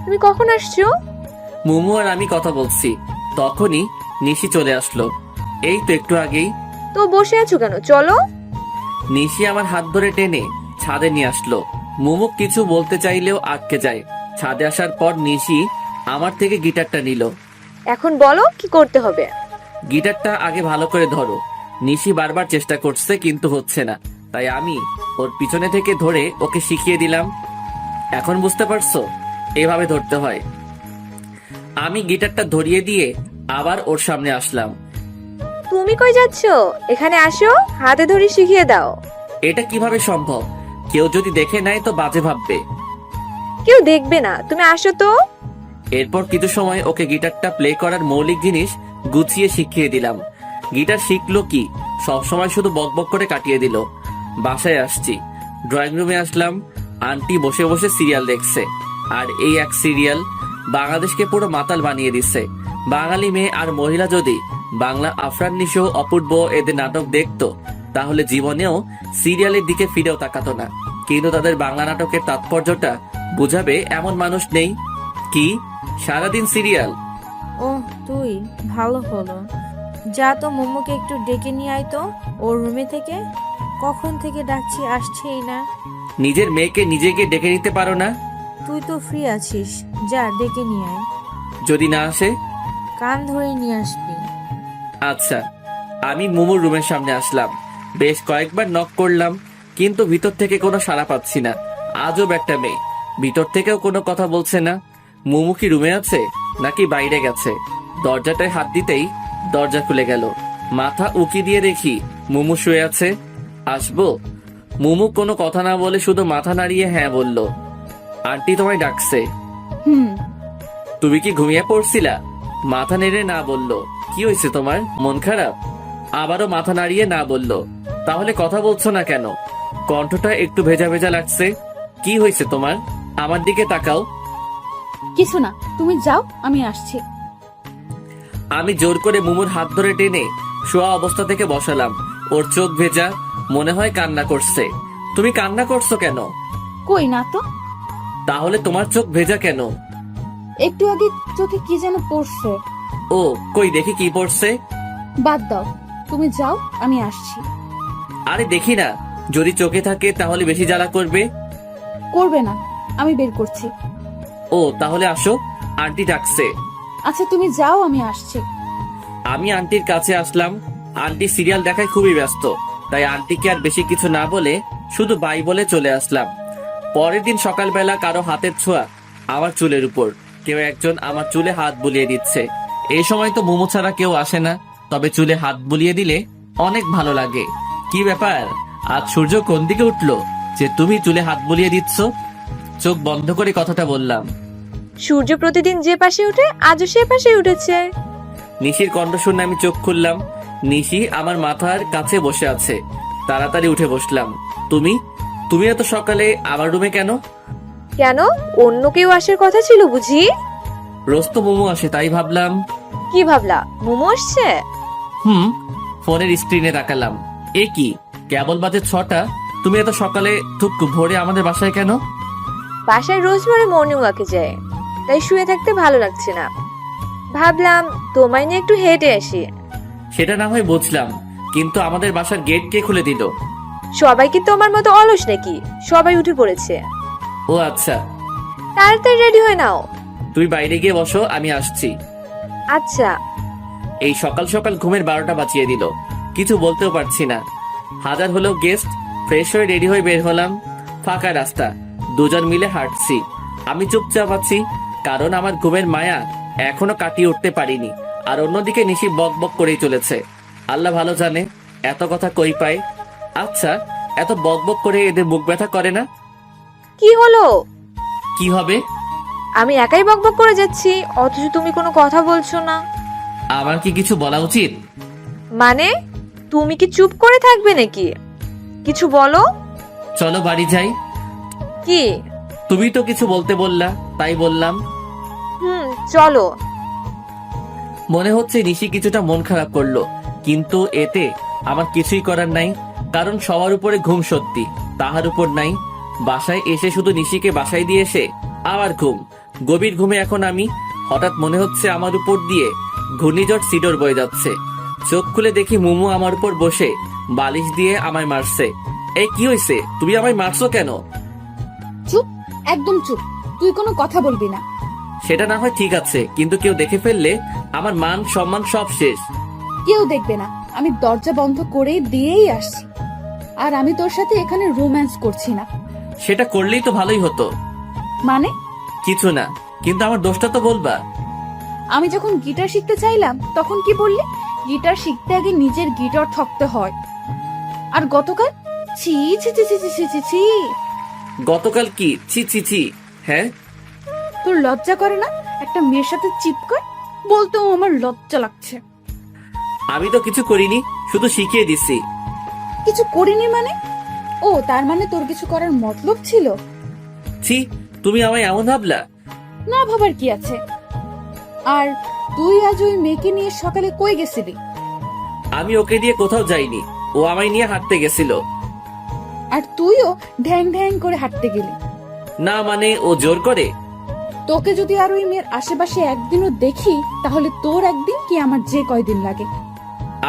তুমি কখন আসছো? মোমো আর আমি কথা বলছি, তখনই নিশি চলে আসলো। এই তো একটু আগেই। তো বসে আছো কেন, চলো। নিশি আমার হাত ধরে টেনে ছাদে নিয়ে আসলো। মোমো কিছু বলতে চাইলেও আটকে যায়। ছাদে আসার পর নিশি আমার থেকে গিটারটা নিল। এখন বলো কি করতে হবে। গিটারটা আগে ভালো করে ধরো। নিশি বারবার চেষ্টা করছে কিন্তু হচ্ছে না, তাই আমি ওর পিছনে থেকে ধরে ওকে শিখিয়ে দিলাম। এখন বুঝতে পারছো? এভাবে ধরতে হয়। আমি গিটারটা ধরিয়ে দিয়ে আবার ওর সামনে আসলাম। তুমি কই যাচ্ছো? এখানে আসো, হাতে ধরে শিখিয়ে দাও। এটা কিভাবে সম্ভব? কেউ যদি দেখে নেয় তো বাজে ভাববে। কেউ দেখবে না, তুমি আসো তো। এরপর কিছু সময় ওকে গিটারটা প্লে করার মৌলিক জিনিস গুছিয়ে শিখিয়ে দিলাম। গিটার শিখলো কি, সবসময় শুধু বকবক করে কাটিয়ে দিল। বাসায় আসছি, ড্রয়িং রুমে আসলাম। আন্টি বসে বসে সিরিয়াল দেখছে। আর এই এক সিরিয়াল বাংলাদেশকে পুরো মাতাল বানিয়ে দিচ্ছে। বাঙালি মেয়ে আর মহিলা যদি বাংলা আফরান নিশো, অপূর্ব এদের নাটক দেখতো তাহলে জীবনেও সিরিয়ালের দিকে ফিরেও তাকাতো না। কিন্তু তাদের বাংলা নাটকের তাৎপর্যটা বুঝাবে এমন মানুষ নেই। কি সারাদিন সিরিয়াল? ও তুই, ভালো হলো। যা তো মোমোকে একটু ডেকে নিয়ে আয় তো ওর রুমে থেকে। কখন থেকে ডাকছি, আসছেই না। নিজের মেয়েকে নিজেকে ডেকে নিতে পারো না? তুই তো ফ্রি আছিস, যা ডেকে নিয়ে আয়। যদি না আসে? কান ধরে নিয়ে আসবি। আচ্ছা। আমি মোমোর রুমের সামনে আসলাম। বেশ কয়েকবার নক করলাম, কিন্তু ভিতর থেকে কোনো সাড়া পাচ্ছি না। আজব একটা মেয়ে, ভিতর থেকেও কোনো কথা বলছে না। মোমো কি রুমে আছে নাকি বাইরে গেছে? দরজাটায় হাত দিতেই দরজা খুলে গেল। মাথা উকি দিয়ে দেখি মোমো শুয়ে আছে। আসবো? মোমো কোনো কথা না বলে শুধু মাথা নাড়িয়ে হ্যাঁ বলল। আন্টি তোমায় ডাকছে। হুম। তুমি কি ঘুমিয়ে পড়ছিলা? মাথা নেড়ে না বলল। কি হয়েছে তোমার, মন খারাপ? আবারও মাথা নাড়িয়ে না বলল। তাহলে কথা বলছো না কেন? কণ্ঠটা একটু ভেজা ভেজা লাগছে। কি হয়েছে তোমার? আমার দিকে তাকাও। কিছু না, তুমি যাও, আমি আসছি। আমি জোর করে মোমোর হাত ধরে টেনে শোয়া অবস্থা থেকে বসালাম। ওর চোখ ভেজা, মনে হয় কান্না করছে। তুমি কান্না করছো কেন? কই না তো। তাহলে তোমার চোখ ভেজা কেন? একটু আগে চোখে কি যেন পড়ছে। ও কই দেখি কি পড়ছে। বাদ দাও, তুমি যাও, আমি আসছি। আরে দেখি না, যদি চোখে থাকে তাহলে বেশি জ্বালা করবে। করবে না, আমি বের করছি। ও তাহলে আসো, আন্টি ডাকছে। আচ্ছা তুমি যাও, আমি আসছি। আমি আন্টির কাছে আসলাম। আন্টি সিরিয়াল দেখায় খুবই ব্যস্ত, তাই আন্টিকে আর বেশি কিছু না বলে শুধু বাই বলে চলে আসলাম। পরের দিন সকালবেলা কারো হাতের ছোঁয়া আমার চুলের উপর, কেউ একজন আমার চুলে হাত বুলিয়ে দিচ্ছে। এই সময় তো মোমো ছাড়া কেউ আসে না, তবে চুলে হাত বুলিয়ে দিলে অনেক ভালো লাগে। কি ব্যাপার, আজ সূর্য কোন দিকে উঠলো যে তুমি চুলে হাত বুলিয়ে দিচ্ছ? চোখ বন্ধ করে কথাটা বললাম। সূর্য প্রতিদিন যে পাশে উঠে আজও সে পাশে উঠেছে। নিশির কণ্ঠ শুনে আমি চোখ খুললাম। নিশি আমার মাথার কাছে বসে আছে। তাড়াতাড়ি উঠে বসলাম। তুমি তুমি এত সকালে আমার রুমে কেন? কেন, অন্য কেউ আসার কথা ছিল বুঝি? রোজ তো মোমো আসে, তাই ভাবলাম। কি ভাবলা, মোমো আসছে? ফোনের স্ক্রিনে তাকালাম। এ কি, কেবল বাজে 6টা, তুমি এত সকালে থুক ভোরে আমাদের বাসায় কেন? বাসায় রোজ ভোরে মর্নিং ওয়াকে যায়, তাই শুয়ে থাকতে ভালো লাগছে না। ভাবলাম তোমায় নিয়ে একটু হেঁটে আসি। সেটা না হয় বুঝলাম, কিন্তু আমাদের বাসার গেট কে খুলে দিল? সবাই কি তোমার মতো অলস নাকি? সবাই উঠে পড়েছে। ও আচ্ছা, তাড়াতাড়ি রেডি হয়ে নাও। তুমি বাইরে গিয়ে বসো, আমি আসছি। আচ্ছা। এই সকাল সকাল ঘুমের 12টা বাজিয়ে দিল। কিছু বলতেও পারছি না। হাজার হলেও গেস্ট। ফ্রেশ হয়ে রেডি হয়ে বের হলাম। ফাঁকা রাস্তা, দুজন মিলে হাঁটছি। আমি চুপচাপ আছি, কারণ আমার ঘুমের মায়া এখনো কাটিয়ে উঠতে পারিনি। আর অন্যদিকে নিশি বক বক করেই চলেছে। আল্লাহ ভালো জানে এত কথা কই পায়। আচ্ছা, এত বক বক করে এদের মুখ ব্যথা করে না? কি হলো? কি হবে? আমি একাই বকবক করে যাচ্ছি, অথচ তুমি কোনো কথা বলছো না। আমার কি কিছু বলা উচিত? মানে, তুমি কি চুপ করে থাকবে নাকি? কিছু বলো। চলো বাড়ি যাই। কি? তুমি তো কিছু বলতে বললা, তাই বললাম। চলো। মনে হচ্ছে নিশি কিছুটা মন খারাপ করলো, কিন্তু এতে আমার কিছুই করার নাই। কারণ সবার উপরে ঘুম সত্যি, তাহার উপর নাই। বাসায় এসে শুধু নিশিকে বাসায় দিয়ে এসে আবার ঘুম। গভীর ঘুমে এখন আমি। হঠাৎ মনে হচ্ছে আমার উপর দিয়ে ঘূর্ণিঝড় সিডর বয়ে যাচ্ছে। চোখ খুলে দেখি মুমু আমার উপর বসে বালিশ দিয়ে আমায় মারছে। এই কি হয়েছে, তুমি আমায় মারছো কেন? চুপ, একদম চুপ, তুই কোনো কথা বলবি না। সেটা না হয় ঠিক আছে, কিন্তু কেউ দেখে ফেললে আমার মান সম্মান সব শেষ। কেউ দেখবে না, আমি দরজা বন্ধ করে দিয়েই আসছি। আর আমি তোর সাথে এখানে রোম্যান্স করছি না। সেটা করলেই তো ভালোই হতো। মানে? কিছু না, কিন্তু আমার দোষটা তো বলবা। আমি যখন গিটার শিখতে চাইলাম তখন কি বললি? গিটার শিখতে আগে নিজের গিটার থাকতে হয়। আর গতকাল ছি ছি ছি ছি ছি ছি ছি। গতকাল কি ছি ছি ছি? হ্যাঁ, তোর লজ্জা করে না একটা মেয়ের সাথে চিপকার? বলতেও আমার লজ্জা লাগছে। আমি তো কিছু করিনি, শুধু শিখিয়ে দিছি। কিছু করিনি মানে? ও তার মানে তোর কিছু করার মতলব ছিল? ছি, তুমি আমায় এমন ভাবলা? না ভাবার কি আছে। আর তুই আজ ওই মেয়েকে নিয়ে সকালে কই গেছিলি? আমি ওকে দিয়ে কোথাও যাইনি, ও আমায় নিয়ে হাঁটতে গেছিল। আর তুইও ঢ্যাং ঢ্যাং করে হাঁটতে গেলি? না মানে, ও জোর করে। তোকে যদি আর ওই মেয়ের আশেপাশে একদিনও দেখি, তাহলে তোর একদিন কি আমার যে কয়দিন লাগে।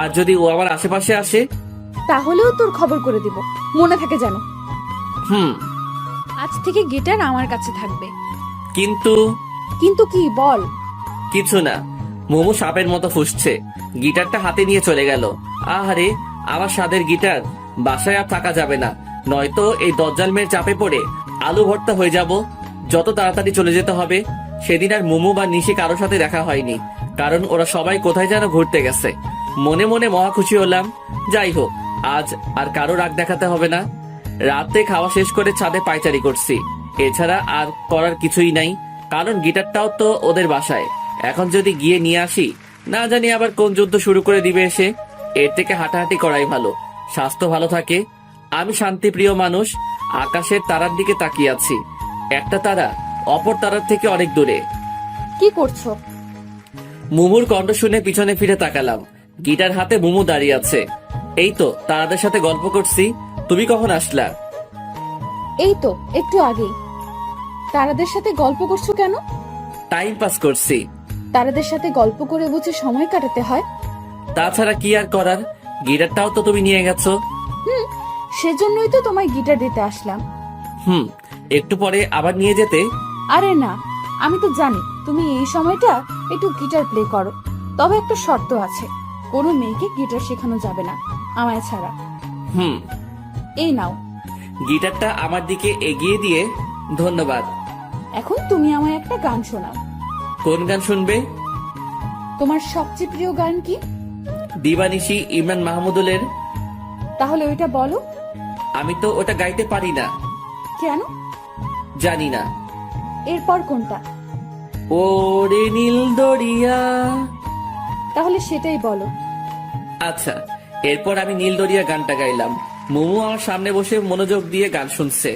আর যদি ও আমার আশেপাশে আসে? তাহলেও তোর খবর করে দিব, মনে থাকে যেন। হুম। আজ থেকে গিটার আমার কাছে থাকবে। কিন্তু? কিন্তু কি বল? কিছু না। মোমো সাপের মতো ফুসছে, গিটারটা হাতে নিয়ে চলে গেল। আহারে, আমার স্বাদের গিটার। বাসায় আর থাকা যাবে না, নয়তো এই দজ্জাল মেয়ের চাপে পড়ে আলু ভর্তা হয়ে যাব। যত তাড়াতাড়ি চলে যেতে হবে। সেদিন আর মোমো বা নিশি কারোর সাথে দেখা হয়নি, কারণ ওরা সবাই কোথায় যেন ঘুরতে গেছে। মনে মনে মহা খুশি হলাম। যাই হোক, আজ আর কারো রাগ দেখাতে হবে না। রাতে খাওয়া শেষ করে ছাদে পায়চারি করছি, এছাড়া আর করার কিছুই নাই। কারণ গিটারটাও তো ওদের বাসায়। এখন যদি গিয়ে নিয়ে আসি, না জানি আবার কোন যুদ্ধ শুরু করে দিবে এসে। এর থেকে হাঁটাহাঁটি করাই ভালো, স্বাস্থ্য ভালো থাকে। আমি শান্তিপ্রিয় মানুষ। আকাশের তারার দিকে তাকিয়ে আছি। একটা তারা অপর তারার থেকে অনেক দূরে। কি করছো? মুমুর কণ্ঠ শুনে পিছনে ফিরে তাকালাম। গিটার হাতে মুমু দাঁড়িয়ে আছে। এই তো তারাদের সাথে গল্প করছি। তুমি কখন আসলা? এই তো একটু আগেই। তারাদের সাথে গল্প করছো কেন? টাইম পাস করছি। তারাদের সাথে গল্প করে বুঝে সময় কাটাতে হয়? তাছাড়া কি আর করার, গিটারটাও তো তুমি নিয়ে গেছো। সেজন্যই তো তোমায় গিটার দিতে আসলাম। হুম, একটু পরে আবার নিয়ে যেতে। আরে না, আমি তো জানি তুমি এই সময়টা একটু গিটার প্লে করো, তবে একটা শর্ত আছে, কোনো মেয়েকে গিটার শেখানো যাবে না আমায় ছাড়া। হুম। এই নাও। গিটারটা আমার দিকে এগিয়ে দিয়ে, ধন্যবাদ। এখন তুমি আমায় একটা গান শোনাও। কোন গান শুনবে? তোমার সবচেয়ে প্রিয় গান কি? দিবানিশি ইমরান মাহমুদুলের। তাহলে ওইটা বলো। আমি তো ওটা গাইতে পারি না। কেন? জানি না। এরপর কোনটা? ওরে নীল দরিয়া। তাহলে সেটাই বলো। আচ্ছা, এরপর আমি নীল দরিয়া গানটা গাইলাম। মোমো আমার সামনে বসে মনোযোগ দিয়ে গান শুনছে।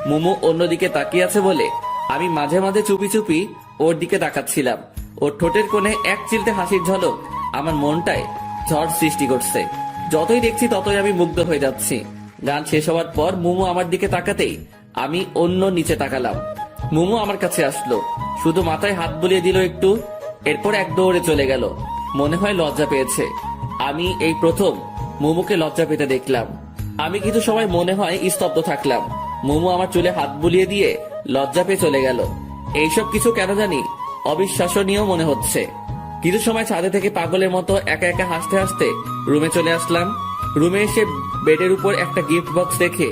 মোমো অন্যদিকে তাকিয়ে আছে বলে আমি মাঝে মাঝে চুপি চুপি ওর দিকে তাকাচ্ছিলাম। ওর ঠোঁটের কোণে এক চিলতে হাসির ঝলক আমার মনটায় ঝড় সৃষ্টি করছে। যতই দেখছি ততই আমি মুগ্ধ হয়ে যাচ্ছি। গান শেষ হওয়ার পর মোমো আমার দিকে তাকাতেই আমি অন্য নিচে তাকালাম। মোমো আমার কাছে আসলো, শুধু মাথায় হাত বুলিয়ে দিল একটু, এরপর এক দৌড়ে চলে গেল। মনে হয় লজ্জা পেয়েছে। আমি এই প্রথম মোমোকে লজ্জা পেতে দেখলাম। আমি কিছু সময় মনে হয় স্তব্ধ থাকলাম। মোমো আমার চুলে হাত বুলিয়ে দিয়ে লজ্জা পেয়ে চলে গেল। এইসব কিছু কেন জানি অবিশ্বাসনীয় মনে হচ্ছে। কিছু সময় ছাদে থেকে পাগলের মতো একা একা হাসতে হাসতে রুমে চলে আসলাম। রুমে এসে বেডের উপর একটা গিফট বক্স দেখে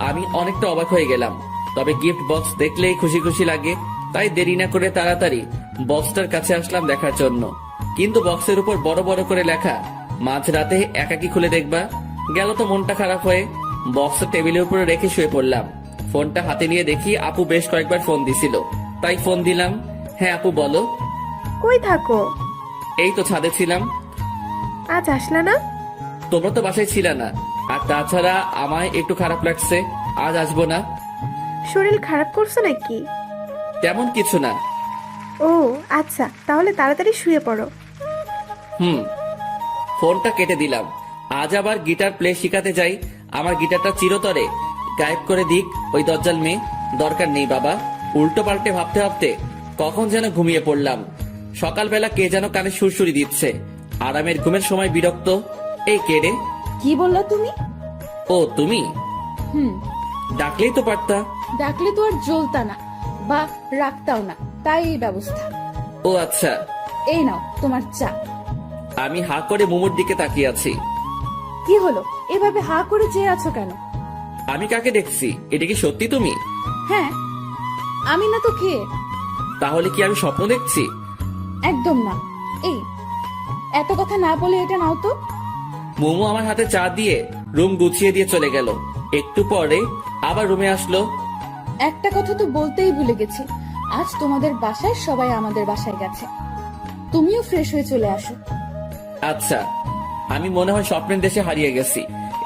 আমি অনেকটা অবাক হয়ে গেলাম। তবে গিফট বক্স দেখলেই খুশি খুশি লাগে, তাই দেরি না করে তাড়াতাড়ি বক্সটার কাছে আসলাম দেখার জন্য। কিন্তু বক্সের উপর বড় বড় করে লেখা, মাঝরাতে একাকি খুলে দেখবা। গেল তো মনটা খারাপ হয়ে বক্সটা টেবিলের উপরে রেখে শুয়ে পড়লাম। ফোনটা হাতে নিয়ে দেখি আপু বেশ কয়েকবার ফোন দিছিল, তাই ফোন দিলাম। হ্যাঁ আপু বলো। কই থাকো? এই তো ছাদে ছিলাম। আজ আসলা না? তোমরা তো বাসায় ছিল না, আর তাছাড়া আমায় একটু খারাপ লাগছে, আজ আসবো না। শরীর খারাপ করছো নাকি? তেমন কিছু না। ও আচ্ছা, তাহলে তাড়াতাড়ি শুয়ে পড়ো। হুম। ফোনটা কেটে দিলাম। আজ আবার গিটার প্লে শিখাতে যাই, আমার গিটারটা চিরতরে গায়েব করে দিক ওই দজ্জাল মেয়ে। দরকার নেই বাবা। উল্টো পাল্টে ভাবতে ভাবতে কখন যেন ঘুমিয়ে পড়লাম। সকালবেলা কে যেন কানে সুরসুরি দিচ্ছে। আরামের ঘুমের সময় বিরক্ত। এই কে রে? কি বললা তুমি? ও তুমি? হুম। ডাকলেই তো পারতা। ডাকলে তো আর জ্বলতা না বা রাখতাও না, তাই এই ব্যবস্থা। ও আচ্ছা। এই নাও তোমার চা। আমি হা করে মোমোর দিকে তাকিয়ে আছি। কি হলো, এভাবে হা করে চেয়ে আছো কেন? আমি কাকে দেখছি? এটা কি সত্যি তুমি? হ্যাঁ, আমি না তো খেয়ে। তাহলে কি আমি স্বপ্ন দেখছি? একদম না। এই এত কথা না বলে এটা নাও তো। মোমো আমার হাতে চা দিয়ে রুম গুছিয়ে দিয়ে চলে গেল। একটু পরে আবার রুমে আসলো। একটা কথা তো বলতেই ভুলে গেছি, আজ তোমাদের বাসায় সবাই আমাদের বাসায় গেছে, তুমিও ফ্রেশ হয়ে চলে আসো। আচ্ছা, আমি মনে হয় স্বপ্নের দেশে হারিয়ে গেছি।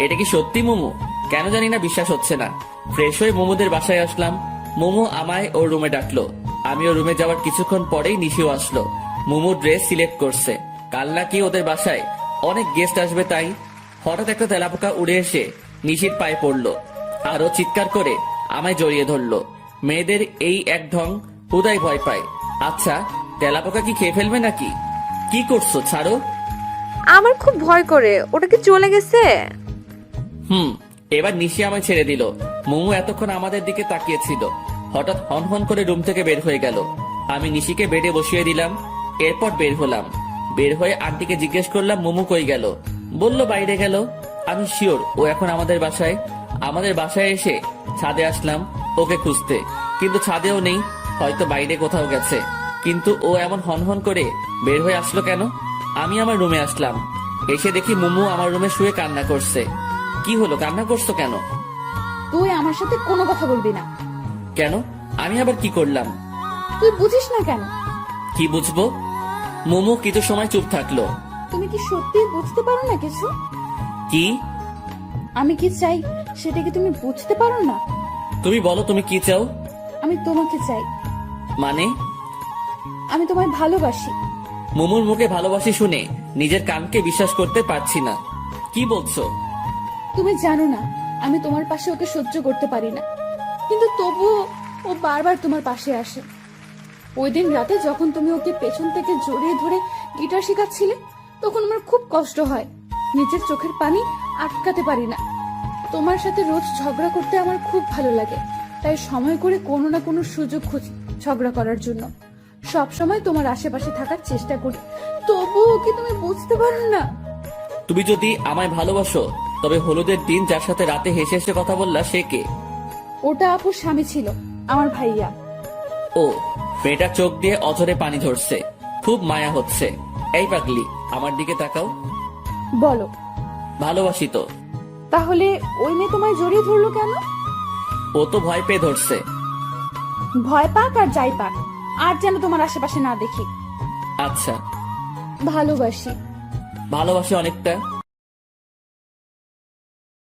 এটা কি সত্যি মোমো? কেন জানি না বিশ্বাস হচ্ছে না। ফ্রেশ হয়ে মোমোদের বাসায় আসলাম। মোমো আমায় ওর রুমে ডাকলো। আমি ওর রুমে যাওয়ার কিছুক্ষণ পরেই নিশিও আসলো। মোমো ড্রেস সিলেক্ট করছে, কাল নাকি ওদের বাসায় অনেক গেস্ট আসবে, তাই। হঠাৎ একটা তেলাপোকা উড়ে এসে নিশির পায়ে পড়লো, আরো চিৎকার করে আমায় জড়িয়ে ধরলো। মেয়েদের এই এক ঢং হুদাই ভয় পায়। আচ্ছা, তেলাপোকা কি খেয়ে ফেলবে নাকি? কি করছো, ছাড়ো। আমার খুব ভয় করে, ওটা কি চলে গেছে? হুম। এবার নিশি আমায় ছেড়ে দিল। মোমো এতক্ষণ আমাদের দিকে তাকিয়েছিল, হঠাৎ হন হন করে রুম থেকে বের হয়ে গেল। আমি নিশিকে বেডে বসিয়ে দিলাম, এরপর বের হলাম। বের হয়ে আন্টিকে জিজ্ঞেস করলাম মোমো কই গেল। বলল বাইরে গেল। আমি শিওর ও এখন আমাদের বাসায়। আমাদের বাসায় এসে ছাদে আসলাম ওকে খুঁজতে, কিন্তু ছাদেও নেই, হয়তো বাইরে কোথাও গেছে। কিন্তু ও এমন হনহন করে বের হয়ে আসলো কেন? আমি আমার রুমে আসলাম, এসে দেখি মোমো আমার রুমে শুয়ে কান্না করছে। কি হলো, কান্না করছো কেন? তুই আমার সাথে কোনো কথা বলবি না। কেন? আমি আবার কি করলাম? তুই বুঝিস না কেন? কি বুঝবো? মোমো কিছু সময় চুপ থাকলো। তুমি কি সত্যি বুঝতে পারো না কিছু? কি? আমি কি চাই সেটা কি তুমি বুঝতে পারো না? তুমি বলো, তুমি কি চাও? আমি তোমাকে চাই, মানে? আমি তোমায় ভালোবাসি। মোমোর মুখে ভালোবাসি শুনে নিজের কানকে বিশ্বাস করতে পারছি না। কি বলছো? তুমি জানো না আমি তোমার পাশে ওকে সহ্য করতে পারি না, কিন্তু তবুও ও বারবার তোমার পাশে আসে। ওই দিন রাতে যখন তুমি ওকে পেছন থেকে জড়িয়ে ধরে গিটার শেখাচ্ছিলে, তখন আমার খুব কষ্ট হয়, নিজের চোখের পানি আটকাতে পারি না। তোমার সাথে রোজ ঝগড়া করতে আমার খুব ভালো লাগে, তাই সময় করে কোনো না কোনো সুযোগ খুঁজি ঝগড়া করার জন্য। সব সময় তোমার আশেপাশে থাকার চেষ্টা করি, তবুও কি তুমি বুঝতে পারো না? তুমি যদি আমায় ভালোবাসো তবে হলুদের দিন যার সাথে রাতে হেসে হেসে কথা বললা সে কে? ওটা আপুর স্বামী ছিল, আমার ভাইয়া। ও, মেয়েটার চোখ দিয়ে অঝরে পানি ঝরছে, খুব মায়া হচ্ছে। এই পাগলি, আমার দিকে তাকাও। বলো। ভালোবাসি তো। তাহলে ওই মেয়ে তোমায় জড়িয়ে ধরলো কেন? ও তো ভয় পেয়ে ধরছে। ভয় পাক আর যাই পাক, আর যেন তোমার আশেপাশে না দেখি। আচ্ছা, ভালোবাসি। ভালোবাসি অনেকটা।